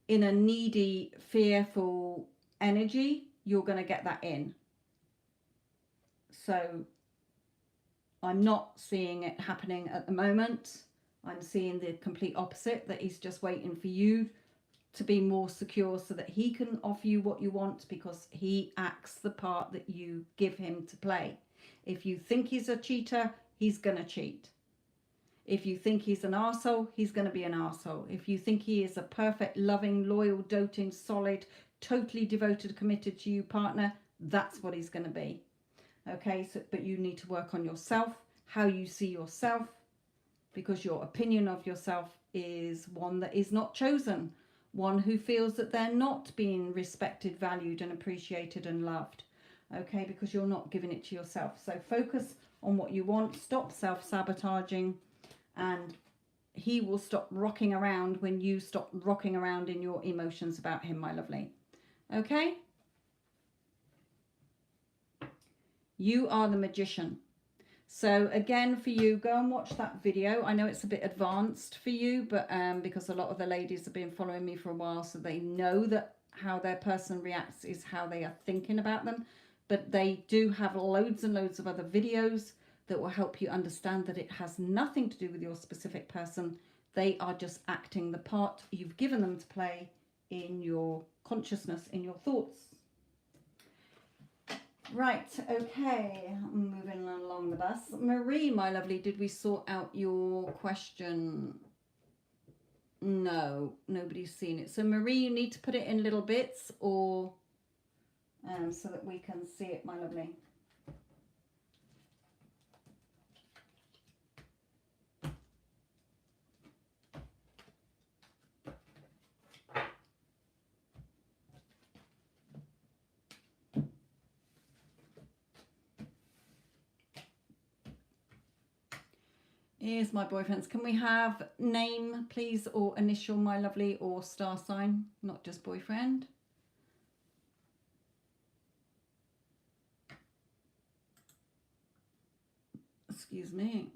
in a needy, fearful energy, you're going to get that in. So I'm not seeing it happening at the moment. I'm seeing the complete opposite, that he's just waiting for you to be more secure so that he can offer you what you want, because he acts the part that you give him to play. If you think he's a cheater, he's going to cheat. If you think he's an arsehole, he's going to be an arsehole. If you think he is a perfect, loving, loyal, doting, solid, totally devoted, committed to you partner, that's what he's going to be. Okay, so but you need to work on yourself, how you see yourself, because your opinion of yourself is one that is not chosen, one who feels that they're not being respected, valued and appreciated and loved. Okay, because you're not giving it to yourself. So focus on what you want, stop self-sabotaging, and he will stop rocking around when you stop rocking around in your emotions about him, my lovely. Okay? You are the magician. So again, for you, go and watch that video. I know it's a bit advanced for you, but because a lot of the ladies have been following me for a while, so they know that how their person reacts is how they are thinking about them. But they do have loads and loads of other videos that will help you understand that it has nothing to do with your specific person. They are just acting the part you've given them to play in your consciousness, in your thoughts. Right, okay, I'm moving along the bus. Marie, my lovely, did we sort out your question? No, nobody's seen it. So Marie, you need to put it in little bits, or so that we can see it, my lovely. Here's my boyfriend's. Can we have name, please, or initial, my lovely, or star sign, not just boyfriend? Excuse me.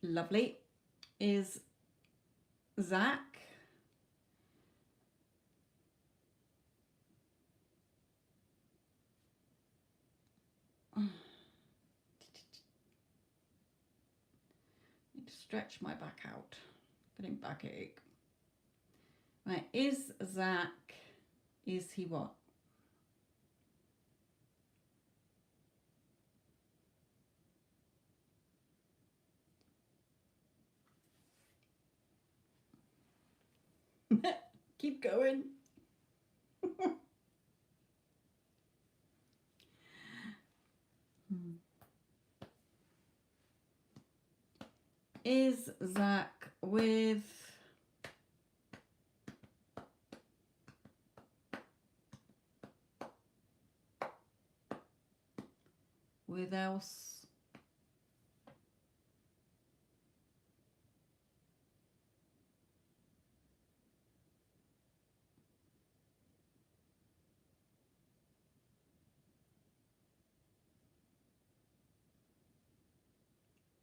Lovely. Is Zach. Need to stretch my back out. Getting backache. Right, is Zach, is he what? Keep going. Is Zach with else?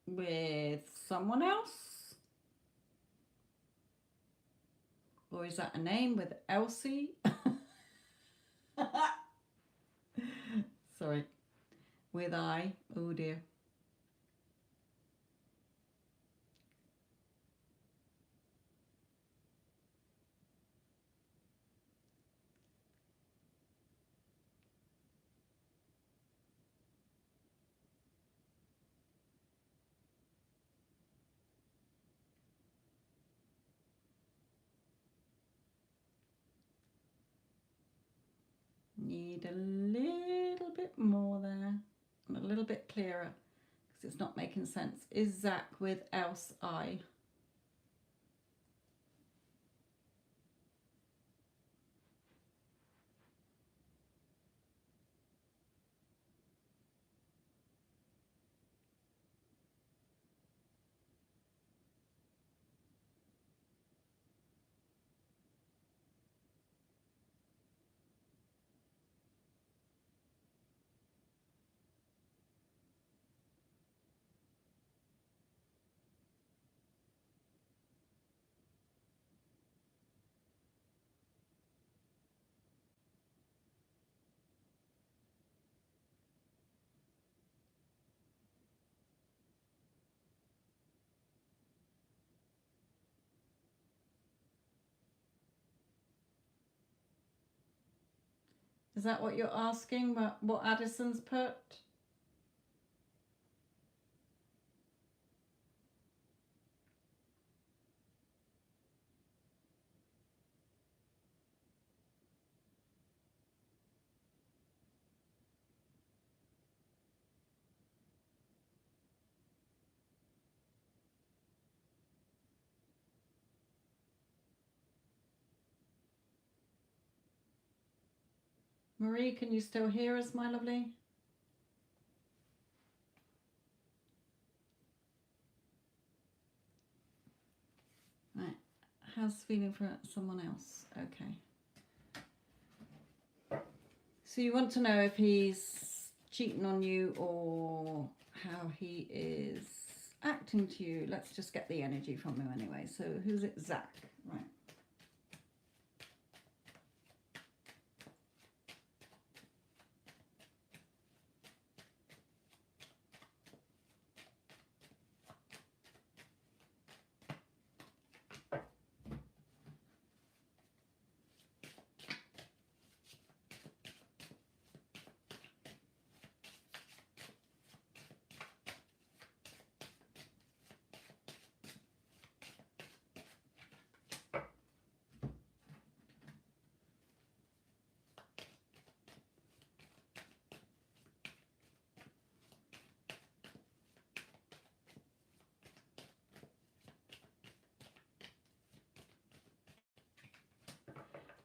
With someone else? Or is that a name with Elsie? Sorry. With I. Oh dear. Need a little bit more there. And a little bit clearer. Because it's not making sense. Is Zach with else I? Is that what you're asking? What Addison's put? Marie, can you still hear us, my lovely? Right. How's feeling for someone else? Okay. So you want to know if he's cheating on you or how he is acting to you. Let's just get the energy from him anyway. So who's it? Zach. Right.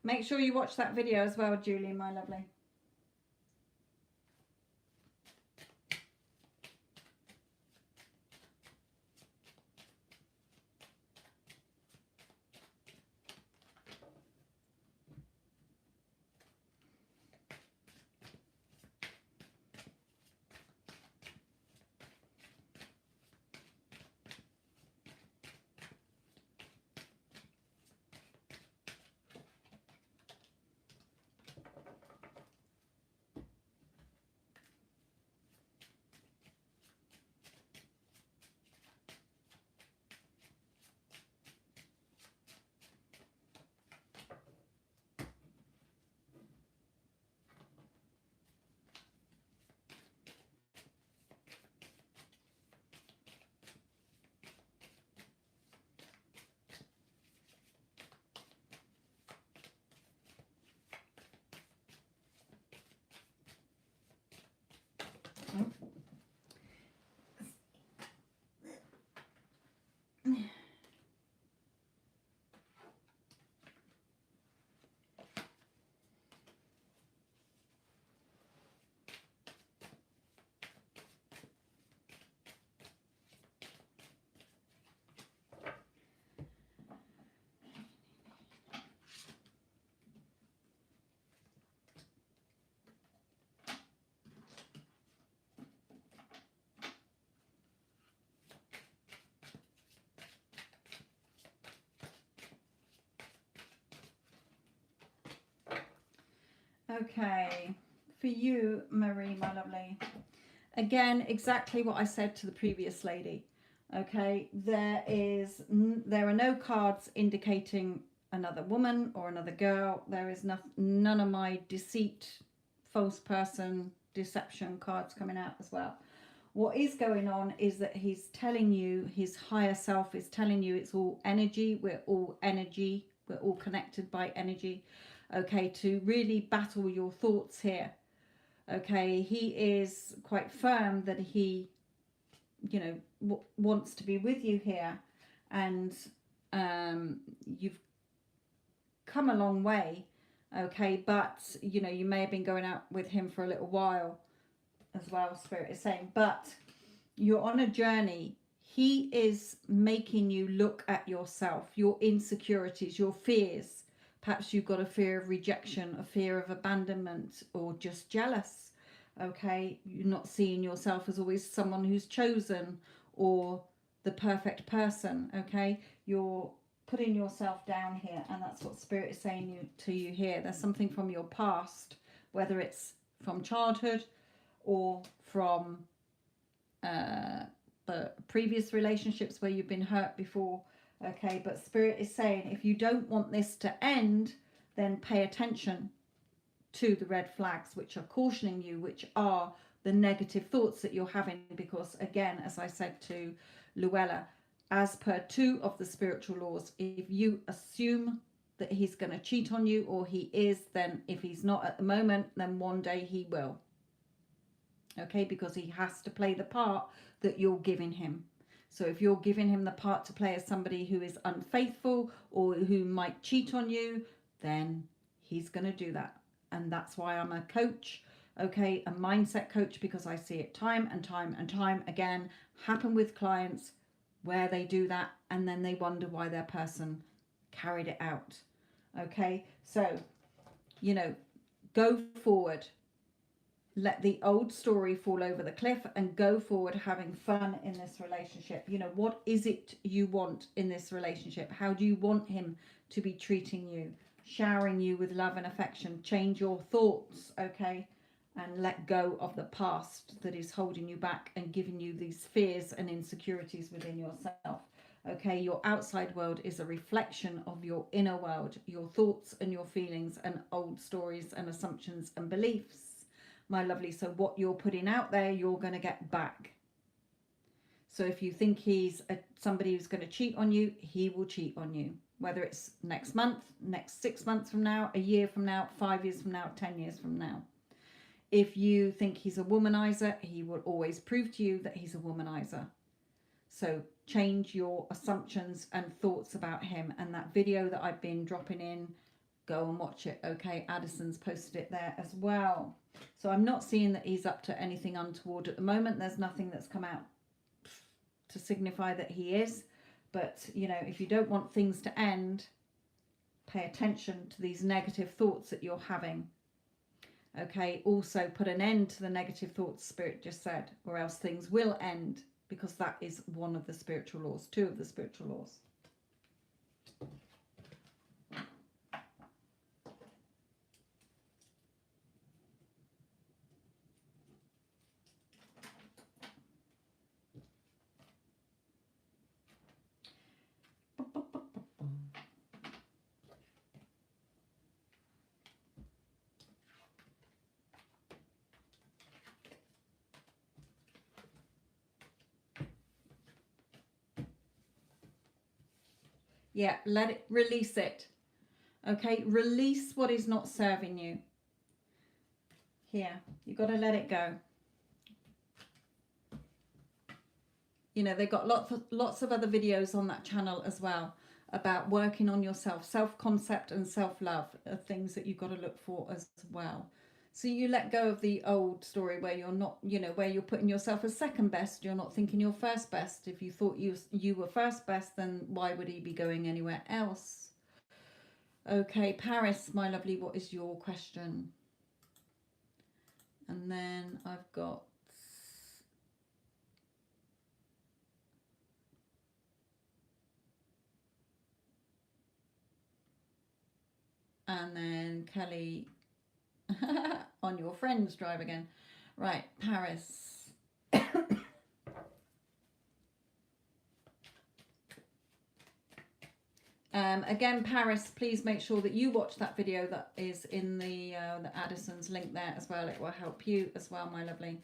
Make sure you watch that video as well, Julie, my lovely. Okay, for you, Marie, my lovely. Again, exactly what I said to the previous lady. Okay, there are no cards indicating another woman or another girl. There is none of my deceit, false person, deception cards coming out as well. What is going on is that he's telling you, his higher self is telling you it's all energy. We're all energy. We're all connected by energy. Okay, to really battle your thoughts here. Okay, he is quite firm that he, you know, wants to be with you here, and you've come a long way. Okay, but you know, you may have been going out with him for a little while as well, Spirit is saying, but you're on a journey. He is making you look at yourself, your insecurities, your fears. Perhaps you've got a fear of rejection, a fear of abandonment, or just jealous. Okay, you're not seeing yourself as always someone who's chosen or the perfect person. Okay, you're putting yourself down here, and that's what Spirit is saying to you here. There's something from your past, whether it's from childhood or from the previous relationships where you've been hurt before. Okay, but Spirit is saying if you don't want this to end, then pay attention to the red flags which are cautioning you, which are the negative thoughts that you're having. Because again, as I said to Luella, as per 2 of the spiritual laws, if you assume that he's going to cheat on you, or he is, then if he's not at the moment, then one day he will. Okay, because he has to play the part that you're giving him. So if you're giving him the part to play as somebody who is unfaithful or who might cheat on you, then he's going to do that. And that's why I'm a coach, okay, a mindset coach, because I see it time and time and time again happen with clients where they do that and then they wonder why their person carried it out. Okay, so, you know, go forward. Let the old story fall over the cliff and go forward having fun in this relationship. You know, what is it you want in this relationship? How do you want him to be treating you? Showering you with love and affection. Change your thoughts, okay? And let go of the past that is holding you back and giving you these fears and insecurities within yourself. Okay, your outside world is a reflection of your inner world, your thoughts and your feelings and old stories and assumptions and beliefs, my lovely. So what you're putting out there, you're going to get back. So if you think he's somebody who's going to cheat on you, he will cheat on you. Whether it's next month, next 6 months from now, a year from now, 5 years from now, 10 years from now. If you think he's a womanizer, he will always prove to you that he's a womanizer. So change your assumptions and thoughts about him. And that video that I've been dropping in, go and watch it. Okay, Addison's posted it there as well. So I'm not seeing that he's up to anything untoward at the moment. There's nothing that's come out to signify that he is. But, you know, if you don't want things to end, pay attention to these negative thoughts that you're having. Okay, also put an end to the negative thoughts, Spirit just said, or else things will end, because that is one of the spiritual laws, 2 of the spiritual laws. Yeah, let it, release it. Okay, release what is not serving you. Here, you've got to let it go. You know, they've got lots of other videos on that channel as well about working on yourself. Self-concept and self-love are things that you've got to look for as well. So you let go of the old story where you're not, you know, where you're putting yourself as second best. You're not thinking you're first best. If you thought you were first best, then why would he be going anywhere else? Okay, Paris, my lovely, what is your question? And then I've got... And then Kelly, On your friend's drive again. Right, Paris. Again, Paris, please make sure that you watch that video that is in the Addison's link there as well. It will help you as well, my lovely.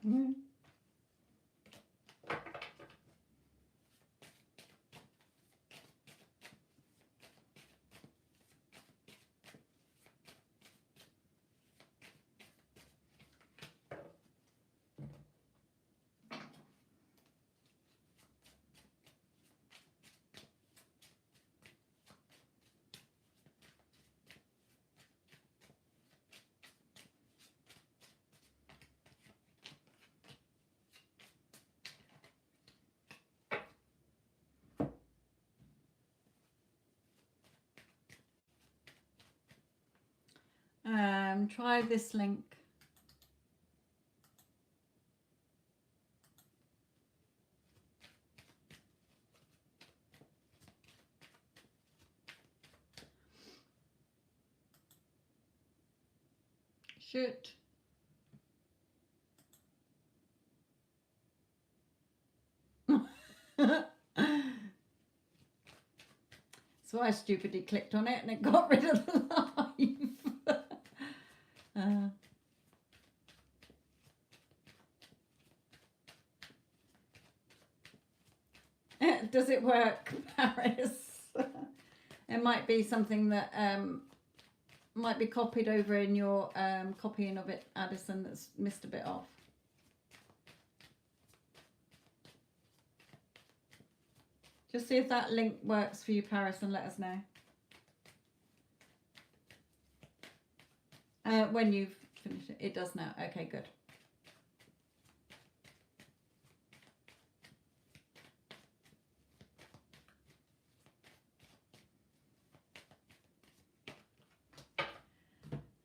Mm. Try this link. Shoot. So I stupidly clicked on it and it got rid of the live. Does it work, Paris? It might be something that might be copied over in your copying of it, Addison, that's missed a bit off. Just see if that link works for you, Paris, and let us know. When you've finished it. It does now. Okay, good.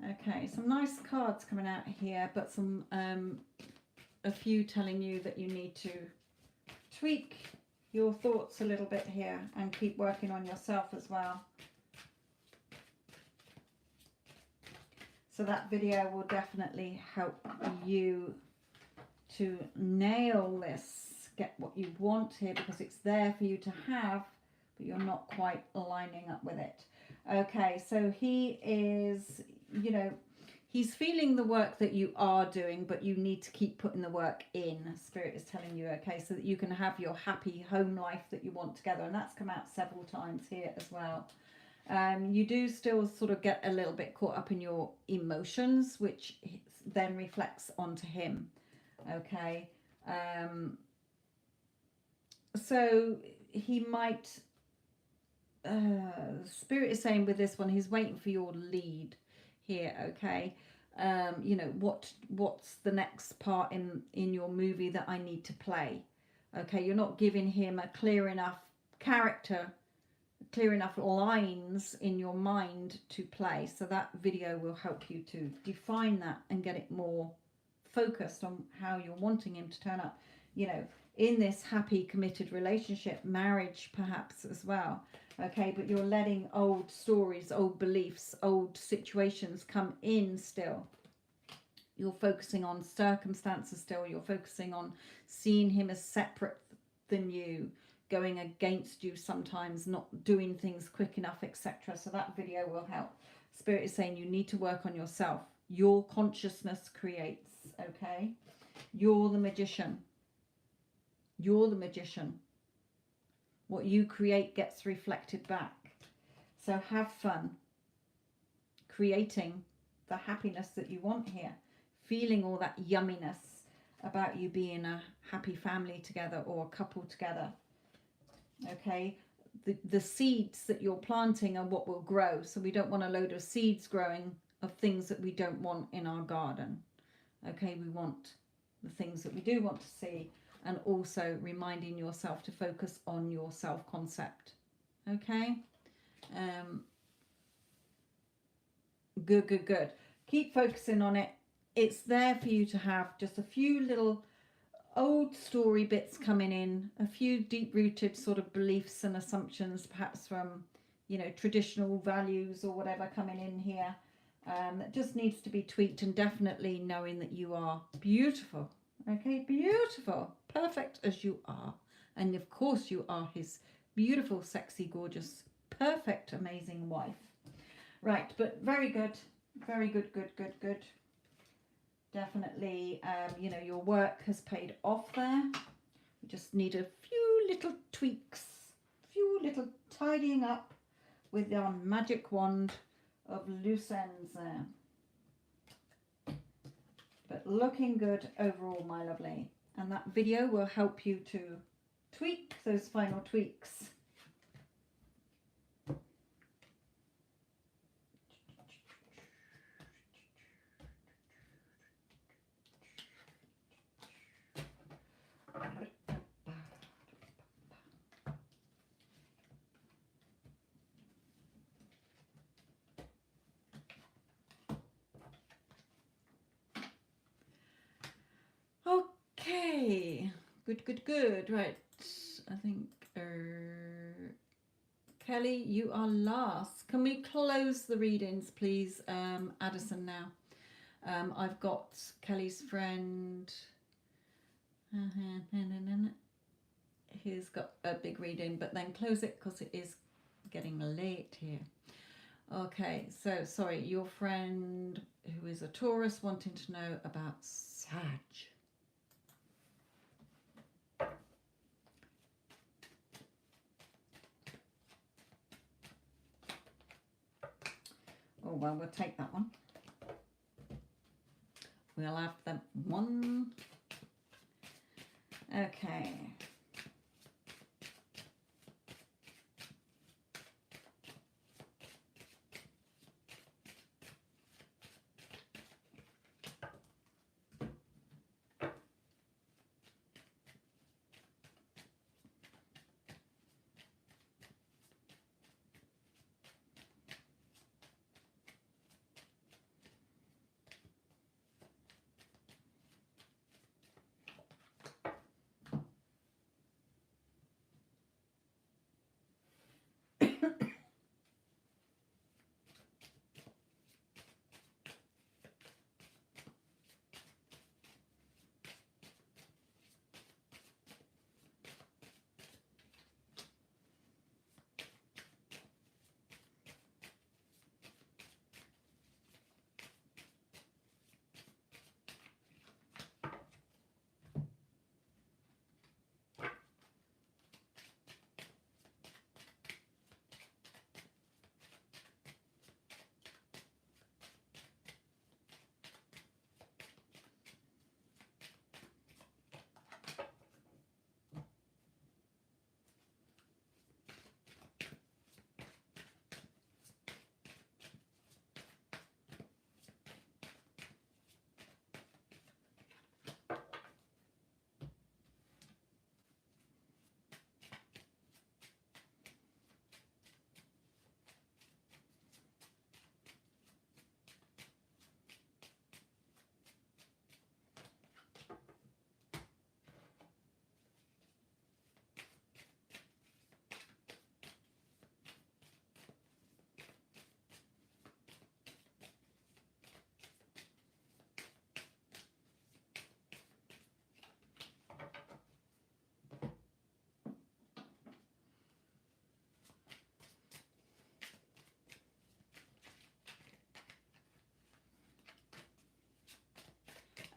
Okay, some nice cards coming out here, but some a few telling you that you need to tweak your thoughts a little bit here and keep working on yourself as well. So that video will definitely help you to nail this, get what you want here, because it's there for you to have, but you're not quite lining up with it. Okay, so he is, you know, he's feeling the work that you are doing, but you need to keep putting the work in. Spirit is telling you, okay, so that you can have your happy home life that you want together. And that's come out several times here as well. You do still sort of get a little bit caught up in your emotions, which then reflects onto him. Okay. So he might, Spirit is saying with this one, he's waiting for your lead here. Okay. You know, what's the next part in your movie that I need to play? Okay. You're not giving him a clear enough character, clear enough lines in your mind to play. So that video will help you to define that and get it more focused on how you're wanting him to turn up, you know, in this happy committed relationship, marriage perhaps as well. Okay, but you're letting old stories, old beliefs, old situations come in still. You're focusing on circumstances still. You're focusing on seeing him as separate than you, going against you sometimes, not doing things quick enough, etc. So that video will help. Spirit is saying you need to work on yourself. Your consciousness creates, okay? You're the magician. You're the magician. What you create gets reflected back. So have fun creating the happiness that you want here. Feeling all that yumminess about you being a happy family together or a couple together. Okay, the seeds that you're planting are what will grow. So we don't want a load of seeds growing of things that we don't want in our garden. Okay, we want the things that we do want to see, and also reminding yourself to focus on your self-concept. Okay, good. Keep focusing on it. It's there for you to have just a few little old story bits coming in, a few deep-rooted sort of beliefs and assumptions, perhaps from, you know, traditional values or whatever coming in here, that just needs to be tweaked, and definitely knowing that you are beautiful. Okay, beautiful, perfect as you are, and of course you are his beautiful, sexy, gorgeous, perfect, amazing wife. Right, but very good, good. Definitely, you know, your work has paid off there. You just need a few little tweaks, few little tidying up with your magic wand of loose ends there. But looking good overall, my lovely. And that video will help you to tweak those final tweaks. Okay, good. Right, I think Kelly, you are last. Can we close the readings, please, Addison? Now, I've got Kelly's friend. He's got a big reading, but then close it because it is getting late here. Okay, so sorry, your friend who is a Taurus wanting to know about Sag. Oh, well, we'll take that one. We'll have that one. Okay.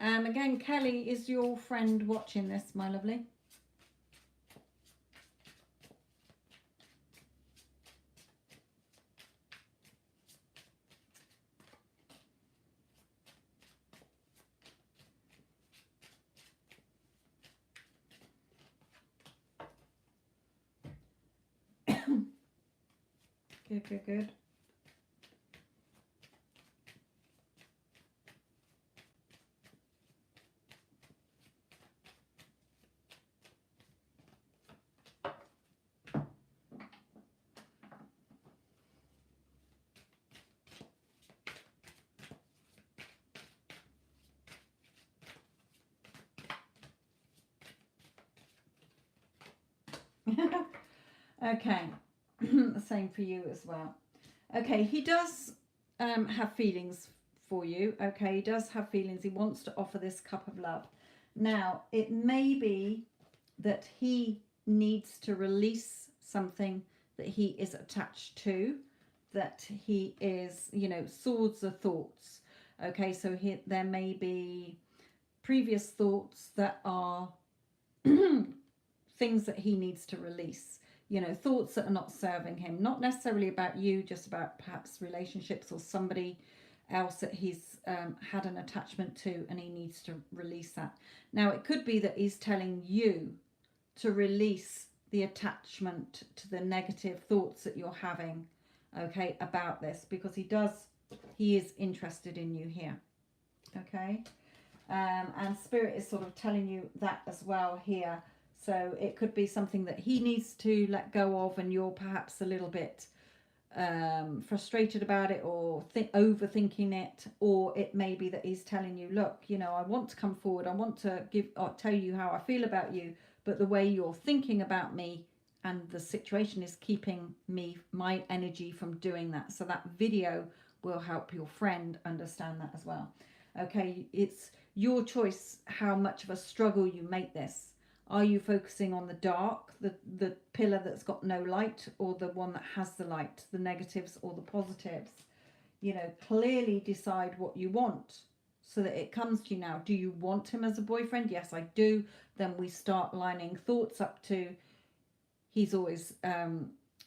Again, Kelly, is your friend watching this, my lovely? Good, good, good. Okay, same for you as well. Okay, he does have feelings for you. Okay, he does have feelings. He wants to offer this cup of love. Now, it may be that he needs to release something that he is attached to, that he is, you know, swords are thoughts. Okay, so there may be previous thoughts that are things that he needs to release, you know, thoughts that are not serving him, not necessarily about you, just about perhaps relationships or somebody else that he's had an attachment to, and he needs to release that. Now, it could be that he's telling you to release the attachment to the negative thoughts that you're having, okay, about this, because he is interested in you here, okay. And spirit is sort of telling you that as well here. So it could be something that he needs to let go of, and you're perhaps a little bit frustrated about it, or overthinking it. Or it may be that he's telling you, look, you know, I want to come forward, I want to give or tell you how I feel about you, but the way you're thinking about me and the situation is keeping my energy from doing that. So that video will help your friend understand that as well. Okay, it's your choice how much of a struggle you make this. Are you focusing on the dark, the pillar that's got no light, or the one that has the light, the negatives or the positives? You know, clearly decide what you want so that it comes to you now. Do you want him as a boyfriend? Yes, I do. Then we start lining thoughts up to, he's always,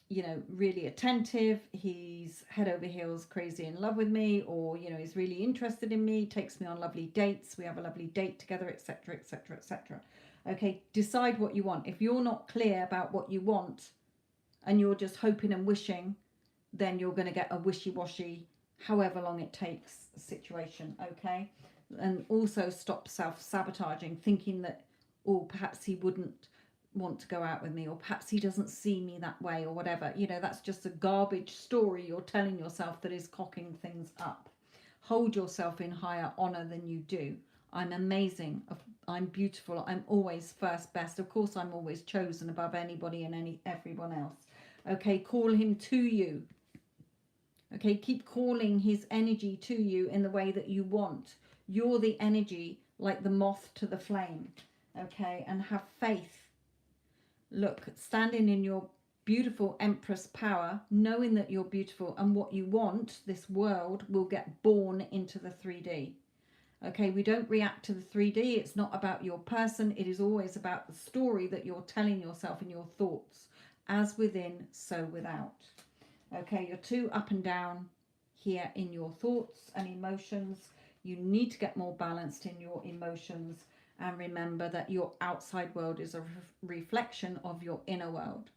you know, really attentive. He's head over heels crazy in love with me, or, you know, he's really interested in me, takes me on lovely dates. We have a lovely date together, etc., etc., etc. Okay, decide what you want. If you're not clear about what you want and you're just hoping and wishing, then you're going to get a wishy-washy, however long it takes situation, okay? And also stop self-sabotaging, thinking that, oh, perhaps he wouldn't want to go out with me, or perhaps he doesn't see me that way, or whatever. You know, that's just a garbage story you're telling yourself that is cocking things up. Hold yourself in higher honor than you do. I'm amazing. I'm beautiful. I'm always first best. Of course, I'm always chosen above anybody and everyone else. Okay, call him to you. Okay, keep calling his energy to you in the way that you want. You're the energy, like the moth to the flame. Okay, and have faith. Look, standing in your beautiful Empress power, knowing that you're beautiful and what you want, this world will get born into the 3D. Okay, we don't react to the 3D. It's not about your person. It is always about the story that you're telling yourself in your thoughts. As within, so without. Okay, you're too up and down here in your thoughts and emotions. You need to get more balanced in your emotions, and remember that your outside world is a reflection of your inner world.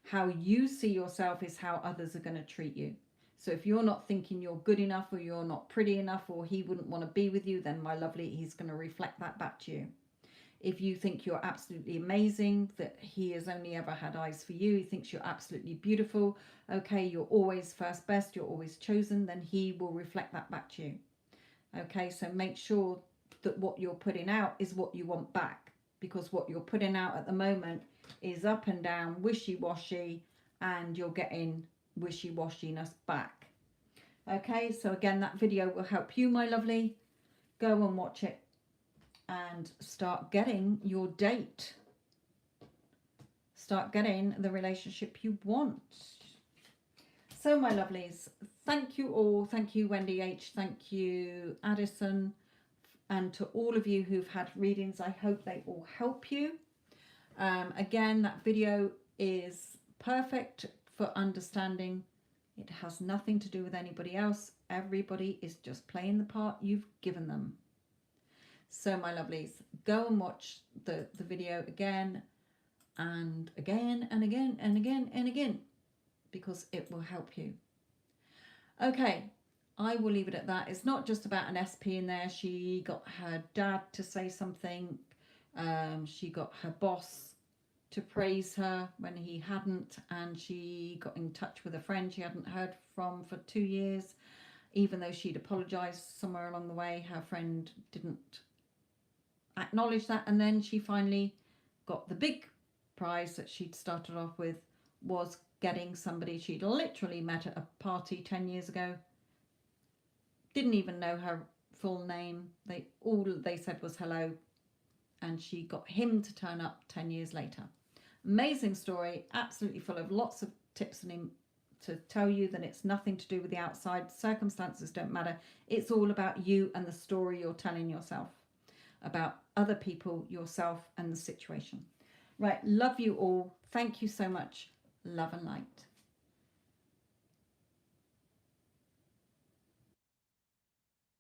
How you see yourself is how others are going to treat you. So if you're not thinking you're good enough, or you're not pretty enough, or he wouldn't want to be with you, then my lovely, he's going to reflect that back to you. If you think you're absolutely amazing, that he has only ever had eyes for you, he thinks you're absolutely beautiful, okay, you're always first best, you're always chosen, then he will reflect that back to you. Okay, so make sure that what you're putting out is what you want back, because what you're putting out at the moment is up and down, wishy-washy, and you're getting wishy-washiness back. Okay, so again, that video will help you, my lovely. Go and watch it and start getting your date. Start getting the relationship you want. So, my lovelies, thank you all. Thank you, Wendy H. Thank you, Addison. And to all of you who've had readings, I hope they all help you. Again, that video is perfect for understanding. It has nothing to do with anybody else. Everybody is just playing the part you've given them. So my lovelies, go and watch the video again and again and again and again and again, because it will help you. Okay, I will leave it at that. It's not just about an SP in there. She got her dad to say something. She got her boss to praise her when he hadn't, and she got in touch with a friend she hadn't heard from for 2 years, even though she'd apologized somewhere along the way. Her friend didn't acknowledge that, and then she finally got the big prize that she'd started off with, was getting somebody she'd literally met at a party 10 years ago, didn't even know her full name. All they said was hello, and she got him to turn up 10 years later. Amazing story, absolutely full of lots of tips and to tell you that it's nothing to do with the outside. Circumstances don't matter. It's all about you and the story you're telling yourself about other people, yourself, and the situation. Right, love you all. Thank you so much. Love and light.